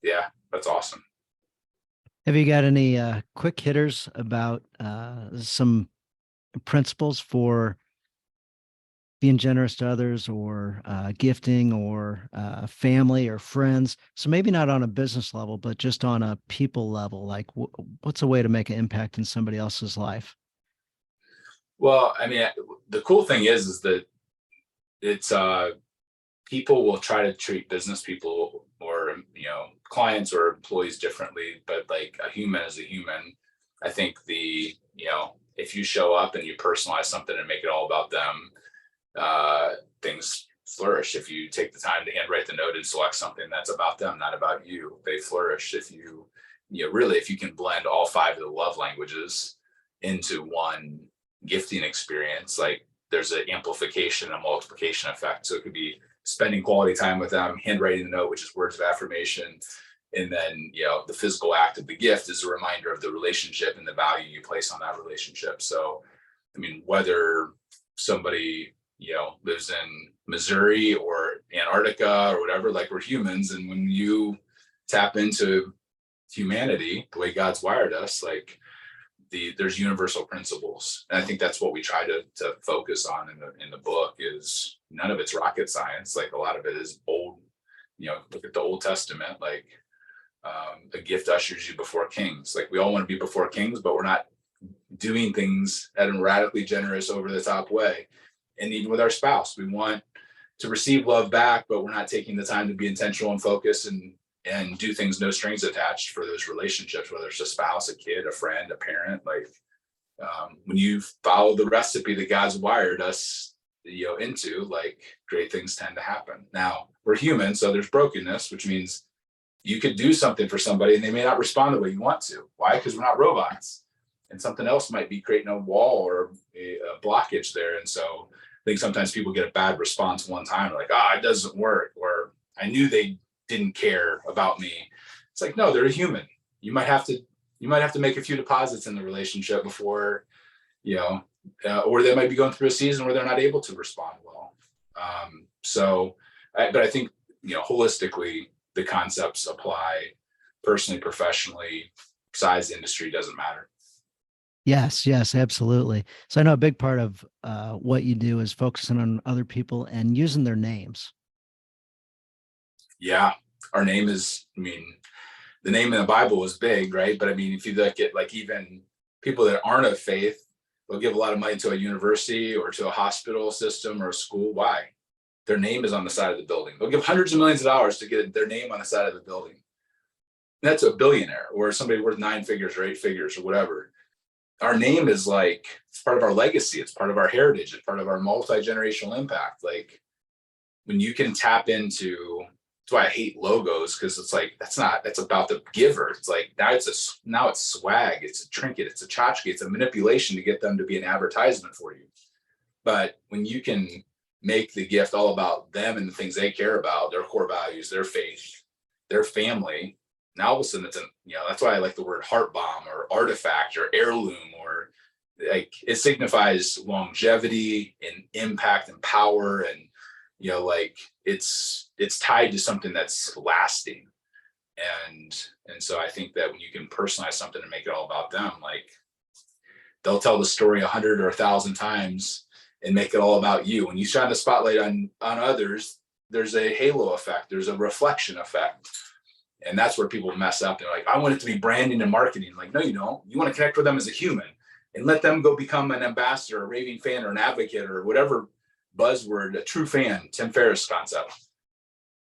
yeah, that's awesome. Have you got any quick hitters about some principles for being generous to others, or gifting, or family or friends? So maybe not on a business level, but just on a people level. Like, what's a way to make an impact in somebody else's life? Well, I mean, the cool thing is that it's people will try to treat business people, or clients or employees differently, but like a human is a human. I think if you show up and you personalize something and make it all about them, things flourish. If you take the time to handwrite the note and select something that's about them, not about you, they flourish. If you, really, if you can blend all 5 of the love languages into one gifting experience, like there's an amplification, a multiplication effect. So it could be spending quality time with them, handwriting the note, which is words of affirmation. And then, the physical act of the gift is a reminder of the relationship and the value you place on that relationship. So, I mean, whether somebody, lives in Missouri or Antarctica or whatever, like we're humans. And when you tap into humanity, the way God's wired us, like there's universal principles. And I think that's what we try to focus on in the book is none of it's rocket science. Like a lot of it is old, look at the Old Testament, like a gift ushers you before kings. Like we all want to be before kings, but we're not doing things at a radically generous, over the top way. And even with our spouse, we want to receive love back, but we're not taking the time to be intentional and focus and do things no strings attached for those relationships, whether it's a spouse, a kid, a friend, a parent. Like when you follow the recipe that God's wired us, into, like great things tend to happen. Now we're human, so there's brokenness, which means you could do something for somebody and they may not respond the way you want to. Why? Because we're not robots. And something else might be creating a wall or a blockage there. And so I think sometimes people get a bad response one time, like, it doesn't work, or I knew they didn't care about me. It's like, no, they're a human. You might have to make a few deposits in the relationship before, or they might be going through a season where they're not able to respond well. But I think, holistically, the concepts apply personally, professionally, size, industry, doesn't matter. Yes, absolutely. So I know a big part of what you do is focusing on other people and using their names. Yeah, our name is, the name in the Bible is big, right? But if you look at like even people that aren't of faith, they'll give a lot of money to a university or to a hospital system or a school. Why? Their name is on the side of the building. They'll give hundreds of millions of dollars to get their name on the side of the building. And that's a billionaire or somebody worth 9 figures or 8 figures or whatever. Our name is like, it's part of our legacy. It's part of our heritage. It's part of our multi-generational impact. Like when you can tap into, that's why I hate logos, because it's like, that's about the giver. It's like, now it's swag. It's a trinket. It's a tchotchke. It's a manipulation to get them to be an advertisement for you. But when you can make the gift all about them and the things they care about, their core values, their faith, their family, now all of a sudden it's that's why I like the word heart bomb or artifact or heirloom, or like it signifies longevity and impact and power. And, like it's tied to something that's lasting. And so I think that when you can personalize something and make it all about them, like they'll tell the story 100 or 1,000 times and make it all about you. When you shine the spotlight on others, there's a halo effect. There's a reflection effect. And that's where people mess up. They're like, I want it to be branding and marketing. Like, no, you don't. You want to connect with them as a human and let them go become an ambassador, a raving fan, or an advocate, or whatever buzzword, a true fan, Tim Ferriss concept.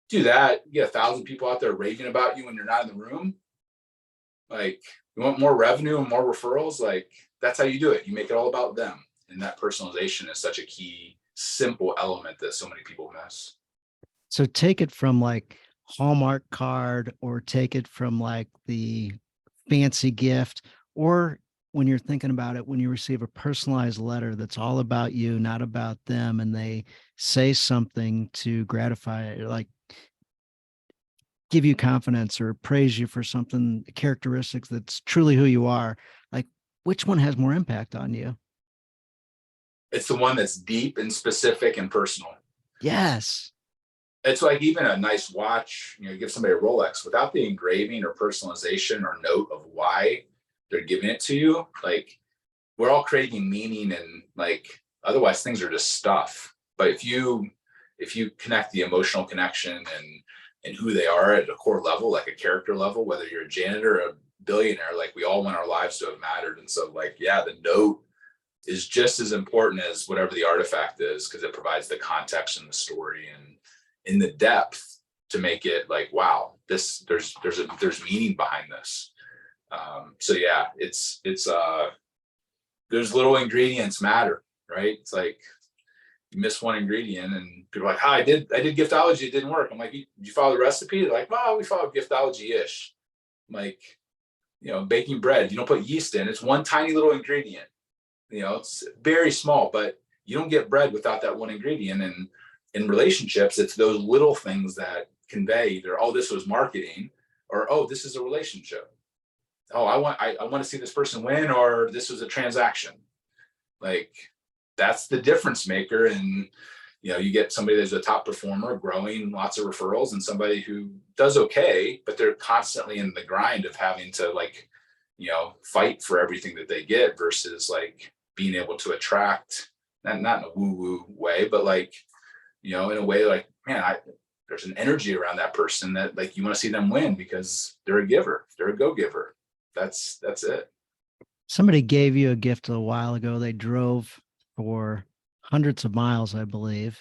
Do that. You get 1,000 people out there raving about you when you're not in the room. Like, you want more revenue and more referrals? Like, that's how you do it. You make it all about them. And that personalization is such a key, simple element that so many people miss. So take it from like Hallmark card, or take it from like the fancy gift, or when you're thinking about it, when you receive a personalized letter that's all about you, not about them, and they say something to gratify it, like give you confidence or praise you for something, characteristics that's truly who you are, like which one has more impact on you? It's the one that's deep and specific and personal. Yes. It's like even a nice watch, you give somebody a Rolex without the engraving or personalization or note of why they're giving it to you. Like we're all craving meaning, and like otherwise things are just stuff. But if you connect the emotional connection and who they are at a core level, like a character level, whether you're a janitor or a billionaire, like we all want our lives to have mattered. And so like, yeah, the note is just as important as whatever the artifact is, because it provides the context and the story and in the depth to make it like, wow, there's meaning behind this. So yeah, it's those little ingredients matter, right? It's like, you miss one ingredient, and people are like, "Hi, I did Giftology, it didn't work." I'm like, "Did you follow the recipe?" They're like, "Well, we followed Giftology-ish." I'm like, baking bread, you don't put yeast in. It's one tiny little ingredient. It's very small, but you don't get bread without that one ingredient. And in relationships, it's those little things that convey either, oh, this was marketing, or oh, this is a relationship. Oh, I want to see this person win, or this was a transaction. Like, that's the difference maker. And you get somebody that's a top performer, growing lots of referrals, and somebody who does okay, but they're constantly in the grind of having to fight for everything that they get, versus like being able to attract, not in a woo woo way, but in a way like, man, there's an energy around that person that like you want to see them win because they're a giver, they're a go giver. That's it. Somebody gave you a gift a while ago. They drove for hundreds of miles, I believe.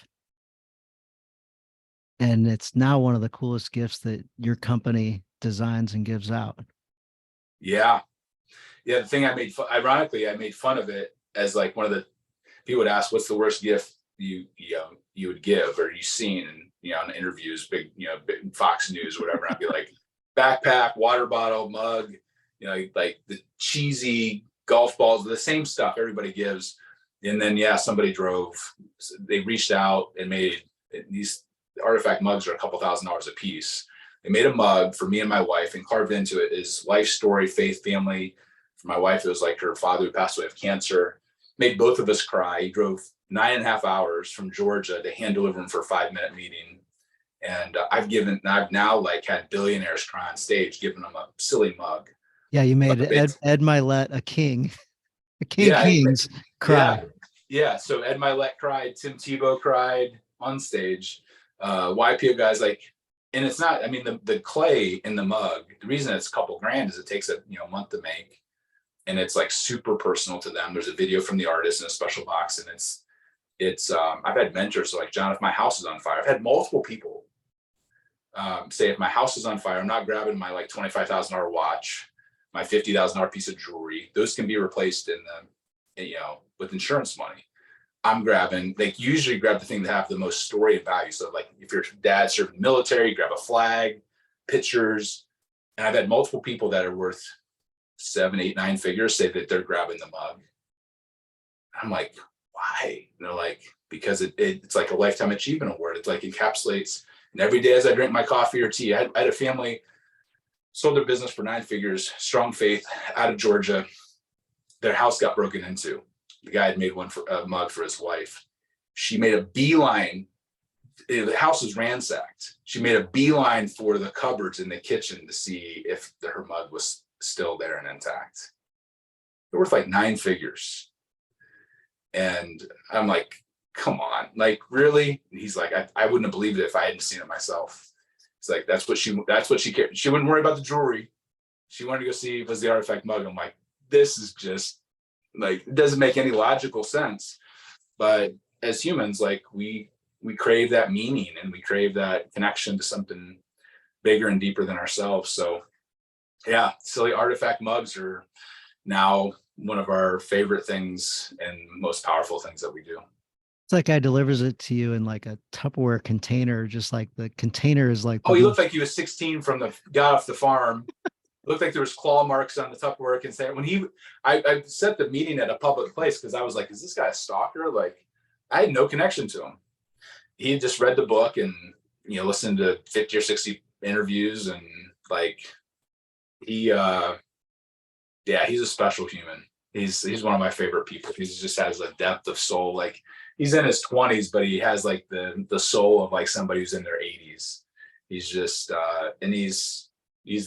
And it's now one of the coolest gifts that your company designs and gives out. Yeah. The thing ironically, I made fun of it as like one of the people would ask, what's the worst gift you would give or you've seen, and in interviews, big Fox News, whatever. I'd be like, backpack, water bottle, mug, like the cheesy golf balls, the same stuff everybody gives. And then somebody they reached out and made these artifact mugs are a couple $1,000s a piece. They made a mug for me and my wife, and carved into it is life story, faith, family. For my wife, it was like her father who passed away of cancer. Made both of us cry. He drove 9.5 hours from Georgia to hand deliver them for a 5-minute meeting. And I've now like had billionaires cry on stage, giving them a silly mug. Yeah, you made Ed Milet a king. The King Yeah, Kings cry. Yeah. So Ed Milet cried, Tim Tebow cried on stage. YPO guys and it's not, I mean, the clay in the mug, the reason it's a couple grand is it takes a month to make. And it's like super personal to them. There's a video from the artist in a special box. And it's I've had mentors like, John, if my house is on fire, I've had multiple people say, if my house is on fire, I'm not grabbing my like $25,000 watch, my $50,000 piece of jewelry. Those can be replaced with insurance money. I'm grabbing, they usually grab the thing that have the most story and value. So like if your dad served in the military, grab a flag, pictures. And I've had multiple people that are worth 7, 8, 9 figures say that they're grabbing the mug. I'm like, why? And they're like, because it's like a lifetime achievement award. It's like encapsulates. And every day as I drink my coffee or tea, I had a family, sold their business for 9 figures, strong faith, out of Georgia. Their house got broken into. The guy had made a mug for his wife. She made a beeline. The house was ransacked. She made a beeline for the cupboards in the kitchen to see if her mug was still there and intact. They're worth like 9 figures. And I'm like, come on, like, really? And he's like, I wouldn't have believed it if I hadn't seen it myself. It's like, that's what she cared. She wouldn't worry about the jewelry. She wanted to go see if it was the artifact mug. I'm like, this is just like, it doesn't make any logical sense. But as humans, like we crave that meaning, and we crave that connection to something bigger and deeper than ourselves. So yeah, silly artifact mugs are now one of our favorite things and most powerful things that we do. It's like guy delivers it to you in like a Tupperware container, just like the container is like. Oh, he looked like he was 16 from the guy off the farm. Looked like there was claw marks on the Tupperware container. When I set the meeting at a public place because I was like, is this guy a stalker? Like, I had no connection to him. He had just read the book and listened to 50 or 60 interviews, and like he's a special human. He's one of my favorite people. He just has a depth of soul. Like, he's in his 20s, but he has like the soul of like somebody who's in their 80s. He's just and he's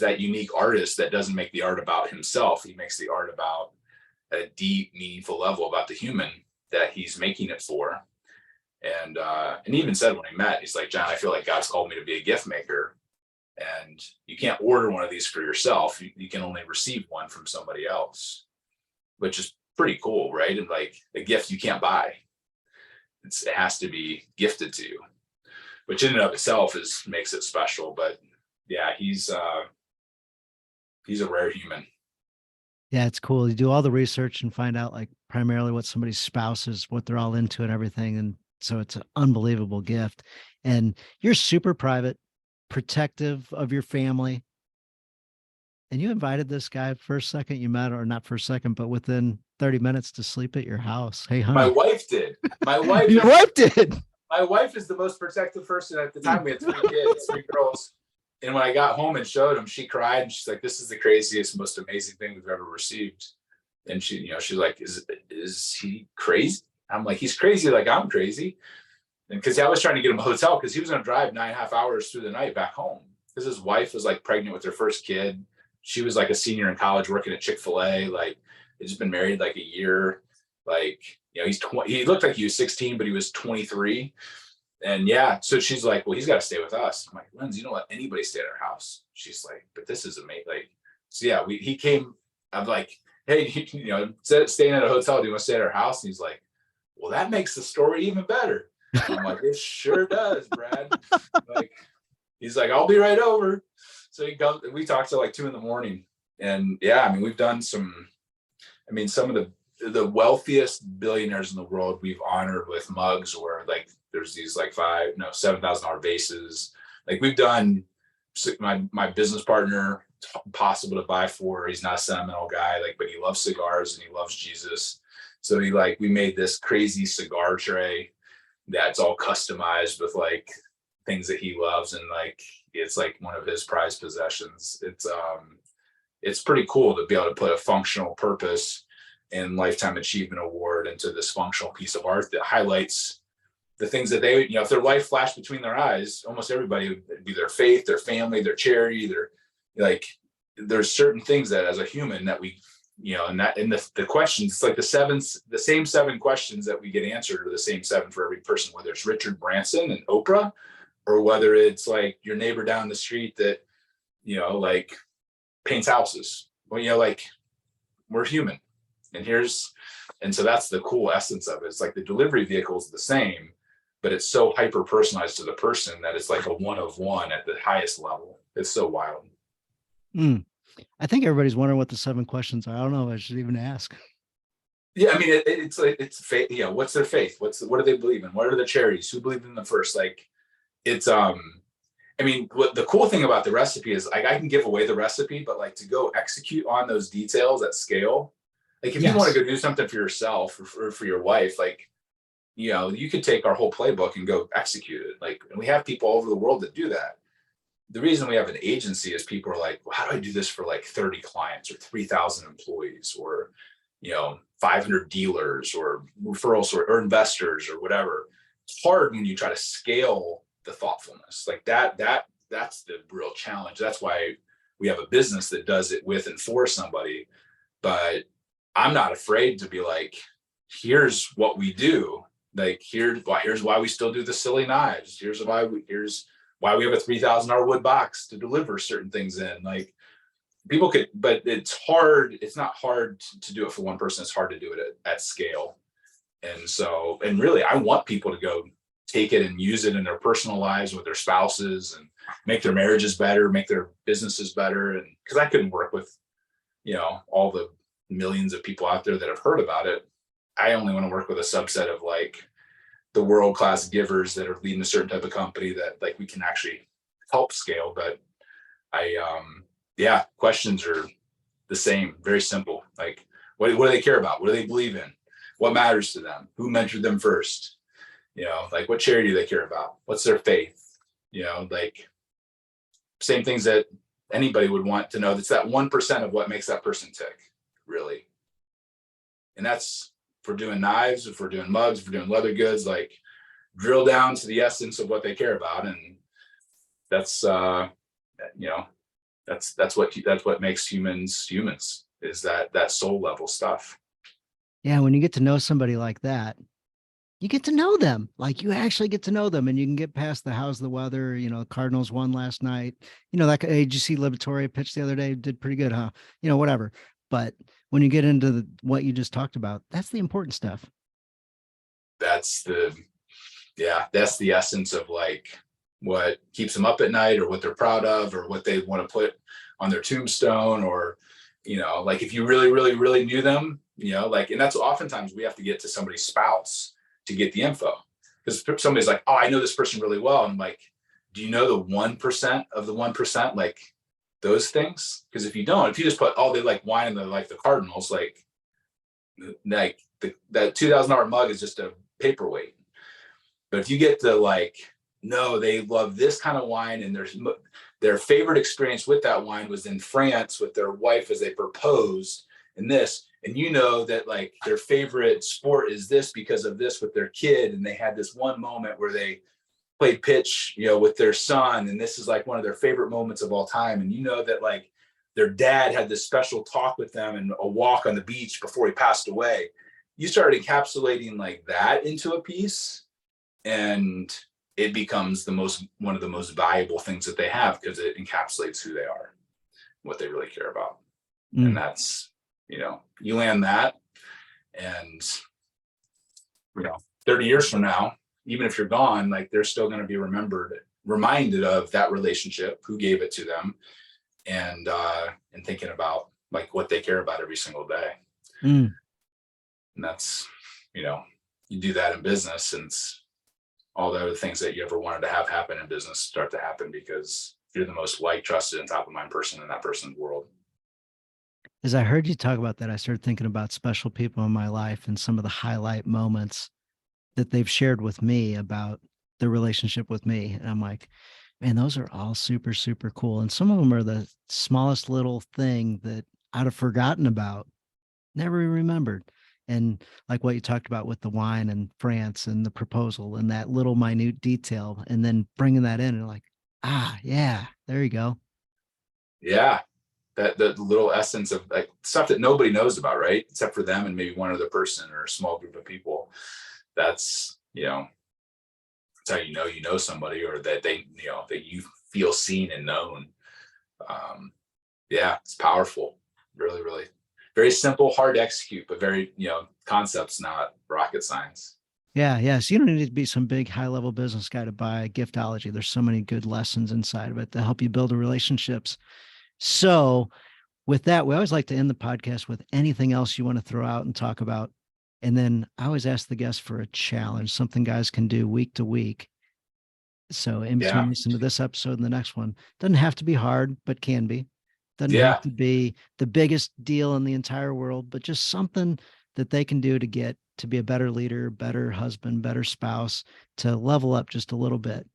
that unique artist that doesn't make the art about himself. He makes the art about a deep, meaningful level about the human that he's making it for. And he even said when we met, he's like, John, I feel like God's called me to be a gift maker. And you can't order one of these for yourself. You can only receive one from somebody else, which is pretty cool, right? And like a gift you can't buy. It has to be gifted to you, which in and of itself makes it special. But yeah, he's a rare human. Yeah, it's cool. You do all the research and find out like primarily what somebody's spouse is, what they're all into and everything. And So it's an unbelievable gift. And you're super private, protective of your family. And you invited this guy first second you met, or not first second, but within 30 minutes to sleep at your house. Hey, My honey. wife did. My wife, Your wife did. my wife is the most protective person. At the time, we had 3 kids, 3 girls. And when I got home and showed him, she cried and she's like, "This is the craziest, most amazing thing we've ever received." And she, she's like, "Is he crazy?" I'm like, "He's crazy like I'm crazy." And because I was trying to get him a hotel because he was going to drive 9.5 hours through the night back home because his wife was like pregnant with her first kid. She was like a senior in college working at Chick-fil-A. Like, he's just been married like a year. Like, he's 20. He looked like he was 16, but he was 23. And yeah, so she's like, "Well, he's got to stay with us." I'm like, "Lindsay, you don't let anybody stay at our house." She's like, "But this is amazing." Like, so yeah, he came. I'm like, "Hey, staying at a hotel, do you want to stay at our house?" And he's like, "Well, that makes the story even better." I'm like, "It sure does, Brad." Like, he's like, "I'll be right over." So he comes, and we talked till like 2 a.m. And yeah, I mean, we've done some. I mean, some of the wealthiest billionaires in the world we've honored with mugs, or like there's these like $7,000 bases. Like, we've done. My business partner, possible to buy for. He's not a sentimental guy, like, but he loves cigars and he loves Jesus. So we made this crazy cigar tray that's all customized with like things that he loves, and like it's like one of his prized possessions. It's pretty cool to be able to put a functional purpose and lifetime achievement award into this functional piece of art that highlights the things that they, if their life flashed between their eyes, almost everybody would be their faith, their family, their charity, like, there's certain things that as a human that we, and the questions, it's like the same 7 questions that we get answered are the same 7 for every person, whether it's Richard Branson and Oprah, or whether it's like your neighbor down the street that, like paints houses. Well, like, we're human. And so that's the cool essence of it. It's like the delivery vehicle is the same, but it's so hyper personalized to the person that it's like a one of one at the highest level. It's so wild. I think everybody's wondering what the 7 questions are. I don't know if I should even ask. Yeah, I mean, it's like, it's faith. What's their faith? What do they believe in? What are the charities? Who believed in them first? Like, it's I mean, what the cool thing about the recipe is, like, I can give away the recipe, but like, to go execute on those details at scale, like if you want to go do something for yourself or for your wife, like, you could take our whole playbook and go execute it. Like, and we have people all over the world that do that. The reason we have an agency is people are like, "Well, how do I do this for like 30 clients or 3,000 employees or, 500 dealers or referrals or investors or whatever?" It's hard when you try to scale the thoughtfulness like that. That's the real challenge. That's why we have a business that does it with and for somebody. But I'm not afraid to be like, "Here's what we do. Like, here's why we still do the silly knives. Here's why we have a $3,000 wood box to deliver certain things in." Like, people could, but it's hard. It's not hard to do it for one person. It's hard to do it at scale. And really, I want people to go take it and use it in their personal lives with their spouses and make their marriages better, make their businesses better. And because I couldn't work with, all the millions of people out there that have heard about it. I only want to work with a subset of like the world-class givers that are leading a certain type of company that like we can actually help scale. But questions are the same, very simple. Like, what do they care about? What do they believe in? What matters to them? Who mentored them first? Like, what charity do they care about? What's their faith? Like, same things that anybody would want to know. That's that 1% of what makes that person tick, really. And that's, if we're doing knives, if we're doing mugs, if we're doing leather goods, like, drill down to the essence of what they care about. And that's that's what makes humans is that soul level stuff. Yeah, when you get to know somebody like that, you get to know them. Like, you actually get to know them, and you can get past the how's the weather. Cardinals won last night. Hey, did you see Liberatore pitch the other day? Did pretty good, huh? Whatever. But when you get into what you just talked about, that's the important stuff. That's the essence of like what keeps them up at night, or what they're proud of, or what they want to put on their tombstone, or like, if you really, really, really knew them, like, and that's oftentimes we have to get to somebody's spouse to get the info, because somebody's like, oh, I know this person really well. And I'm like, do you know the 1% of the 1%? Like those things? Because if you don't, if you just put, oh, they like wine and they like the Cardinals, like that $2,000 mug is just a paperweight. But if you get to like, no, they love this kind of wine, and their favorite experience with that wine was in France with their wife as they proposed, and this, and you know that like their favorite sport is this because of this with their kid, and they had this one moment where they played pitch, with their son, and this is like one of their favorite moments of all time, and you know that like their dad had this special talk with them and a walk on the beach before he passed away. You start encapsulating like that into a piece, and it becomes one of the most valuable things that they have, because it encapsulates who they are, what they really care about. And that's, you land that, and 30 years from now, even if you're gone, like they're still going to be reminded of that relationship, who gave it to them, and thinking about like what they care about every single day. And that's, you do that in business, and all the other things that you ever wanted to have happen in business start to happen, because you're the most liked, trusted, and top of mind person in that person's world. As I heard you talk about that, I started thinking about special people in my life and some of the highlight moments that they've shared with me about their relationship with me. And I'm like, man, those are all super, super cool. And some of them are the smallest little thing that I'd have forgotten about, never remembered. And like what you talked about with the wine and France and the proposal and that little minute detail, and then bringing that in and like, yeah, there you go. Yeah. That the little essence of like stuff that nobody knows about, right? Except for them and maybe one other person or a small group of people. That's, that's how you know somebody, or that they, that you feel seen and known. Yeah, it's powerful. Really, really very simple, hard to execute, but very, concepts, not rocket science. Yeah. So you don't need to be some big high level business guy to buy Giftology. There's so many good lessons inside of it to help you build relationships. So with that, we always like to end the podcast with anything else you want to throw out and talk about. And then I always ask the guests for a challenge, something guys can do week to week. So in between listening to this episode and the next one, doesn't have to be hard, but can be. Doesn't have to be the biggest deal in the entire world, but just something that they can do to get to be a better leader, better husband, better spouse, to level up just a little bit.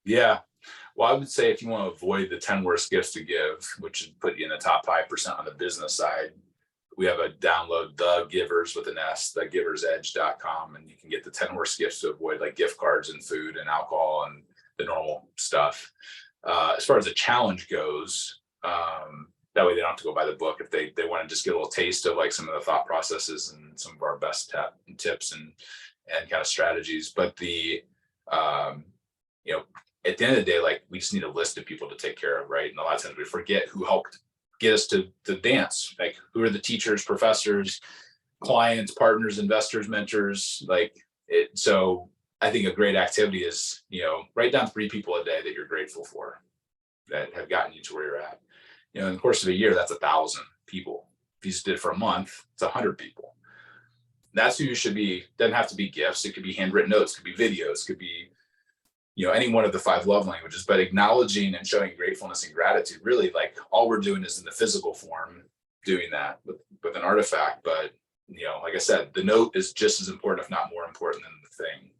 Yeah. Well, I would say if you want to avoid the 10 worst gifts to give, which would put you in the top 5% on the business side, we have a download, The Givers with an S, thegiversedge.com, and you can get the 10 worst gifts to avoid, like gift cards and food and alcohol and the normal stuff. As far as the challenge goes, that way they don't have to go buy the book if they want to just get a little taste of like some of the thought processes and some of our best tips and kind of strategies. But the, at the end of the day, like we just need a list of people to take care of, right? And a lot of times we forget who helped get us to dance. Like who are the teachers, professors, clients, partners, investors, mentors, like it. So I think a great activity is, write down 3 people a day that you're grateful for that have gotten you to where you're at. In the course of a year, that's 1,000 people. If you just did it for a month, it's 100 people. That's who you should be. Doesn't have to be gifts. It could be handwritten notes, could be videos, could be, any one of the 5 love languages, but acknowledging and showing gratefulness and gratitude. Really, like all we're doing is in the physical form, doing that with an artifact. But, like I said, the note is just as important, if not more important than the thing.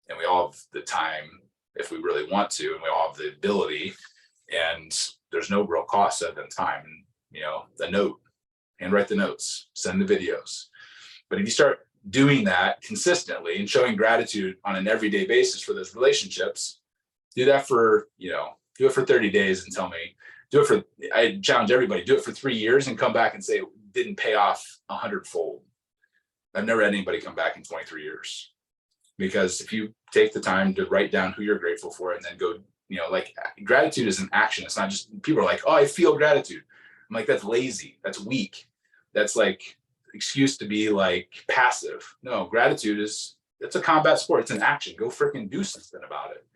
And we all have the time if we really want to, and we all have the ability, and there's no real cost other than time. And, the note, handwrite the notes, send the videos. But if you start doing that consistently and showing gratitude on an everyday basis for those relationships, do that for, do it for 30 days and tell me, I challenge everybody, do it for 3 years and come back and say it didn't pay off 100-fold. I've never had anybody come back in 23 years. Because if you take the time to write down who you're grateful for and then go, like gratitude is an action. It's not just, people are like, oh, I feel gratitude. I'm like, that's lazy. That's weak. That's like excuse to be like passive. No, gratitude it's a combat sport. It's an action. Go freaking do something about it.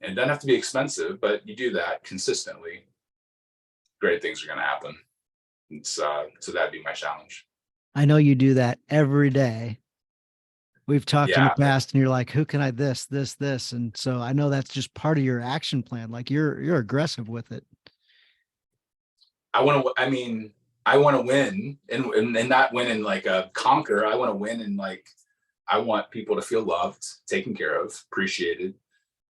And it doesn't have to be expensive, but you do that consistently, great things are going to happen. So that'd be my challenge. I know you do that every day. We've talked in the Yeah, past and you're like, who can I this? And so I know that's just part of your action plan. Like you're aggressive with it. I mean, I want to win and not win and like conquer. I want to win and like, I want people to feel loved, taken care of, appreciated.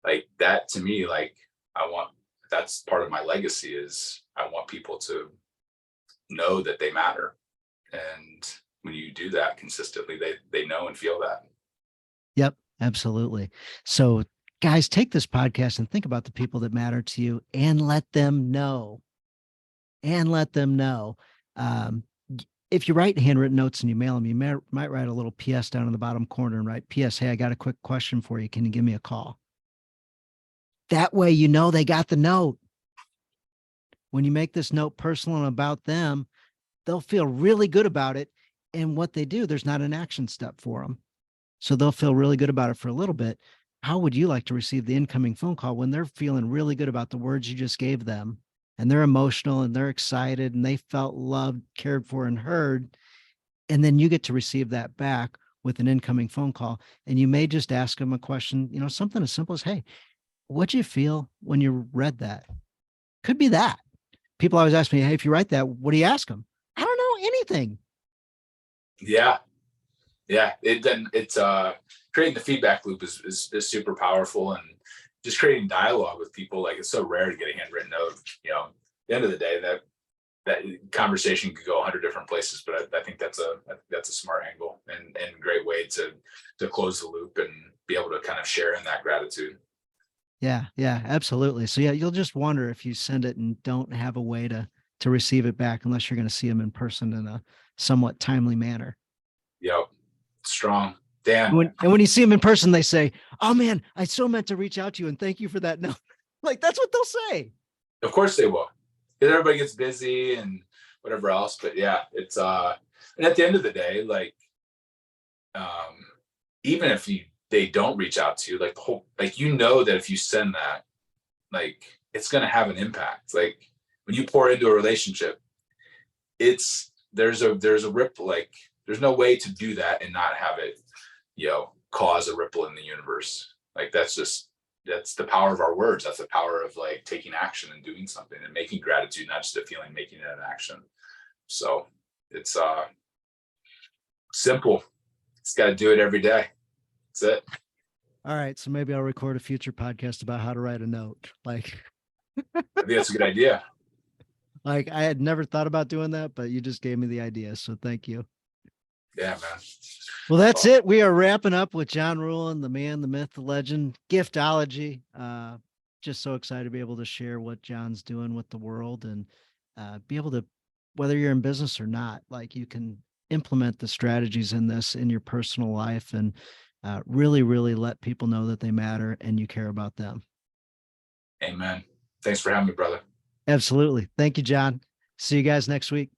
Like that to me, like I want, that's part of my legacy is I want people to know that they matter. And when you do that consistently, they know and feel that. Yep, absolutely. So guys, take this podcast and think about the people that matter to you and let them know. And let them know. Um, if you write handwritten notes and you mail them, you might write a little PS down in the bottom corner and write, PS, hey, I got a quick question for you. Can you give me a call? That way, you know, they got the note. When you make this note personal and about them, they'll feel really good about it. And what they do, there's not an action step for them. So they'll feel really good about it for a little bit. How would you like to receive the incoming phone call when they're feeling really good about the words you just gave them and they're emotional and they're excited and they felt loved, cared for, and heard? And then you get to receive that back with an incoming phone call. And you may just ask them a question, you know, something as simple as, hey, what'd you feel when you read that? Could be that. People always ask me, hey, if you write that, what do you ask them? I don't know anything. Yeah. Yeah. It's creating the feedback loop is super powerful, and just creating dialogue with people. Like it's so rare to get a handwritten note, you know, at the end of the day, that conversation could go 100 different places, but I think that's a smart angle and great way to close the loop and be able to kind of share in that gratitude. Yeah, yeah, absolutely. So yeah, you'll just wonder if you send it and don't have a way to receive it back unless you're going to see them in person in a somewhat timely manner. Yep. Strong. Dan. And when you see them in person, they say, "Oh man, I so meant to reach out to you and thank you for that note." Like that's what they'll say. Of course they will. Because everybody gets busy and whatever else. But yeah, it's and at the end of the day, like um even if they don't reach out to you, like the whole, like you know that if you send that, like it's gonna have an impact. Like when you pour into a relationship, it's there's a ripple, like there's no way to do that and not have it, you know, cause a ripple in the universe. Like that's the power of our words. That's the power of like taking action and doing something and making gratitude not just a feeling, making it an action. So it's simple. It's got to do it every day. That's it. All right, so maybe I'll record a future podcast about how to write a note. I think that's a good idea. Like I had never thought about doing that, but you just gave me the idea. So thank you. Yeah, man. Well, that's it. We are wrapping up with John Ruhlin, the man, the myth, the legend, Giftology. Just so excited to be able to share what John's doing with the world and be able to, whether you're in business or not, like you can implement the strategies in this in your personal life and really, really let people know that they matter and you care about them. Amen. Thanks for having me, brother. Absolutely. Thank you, John. See you guys next week.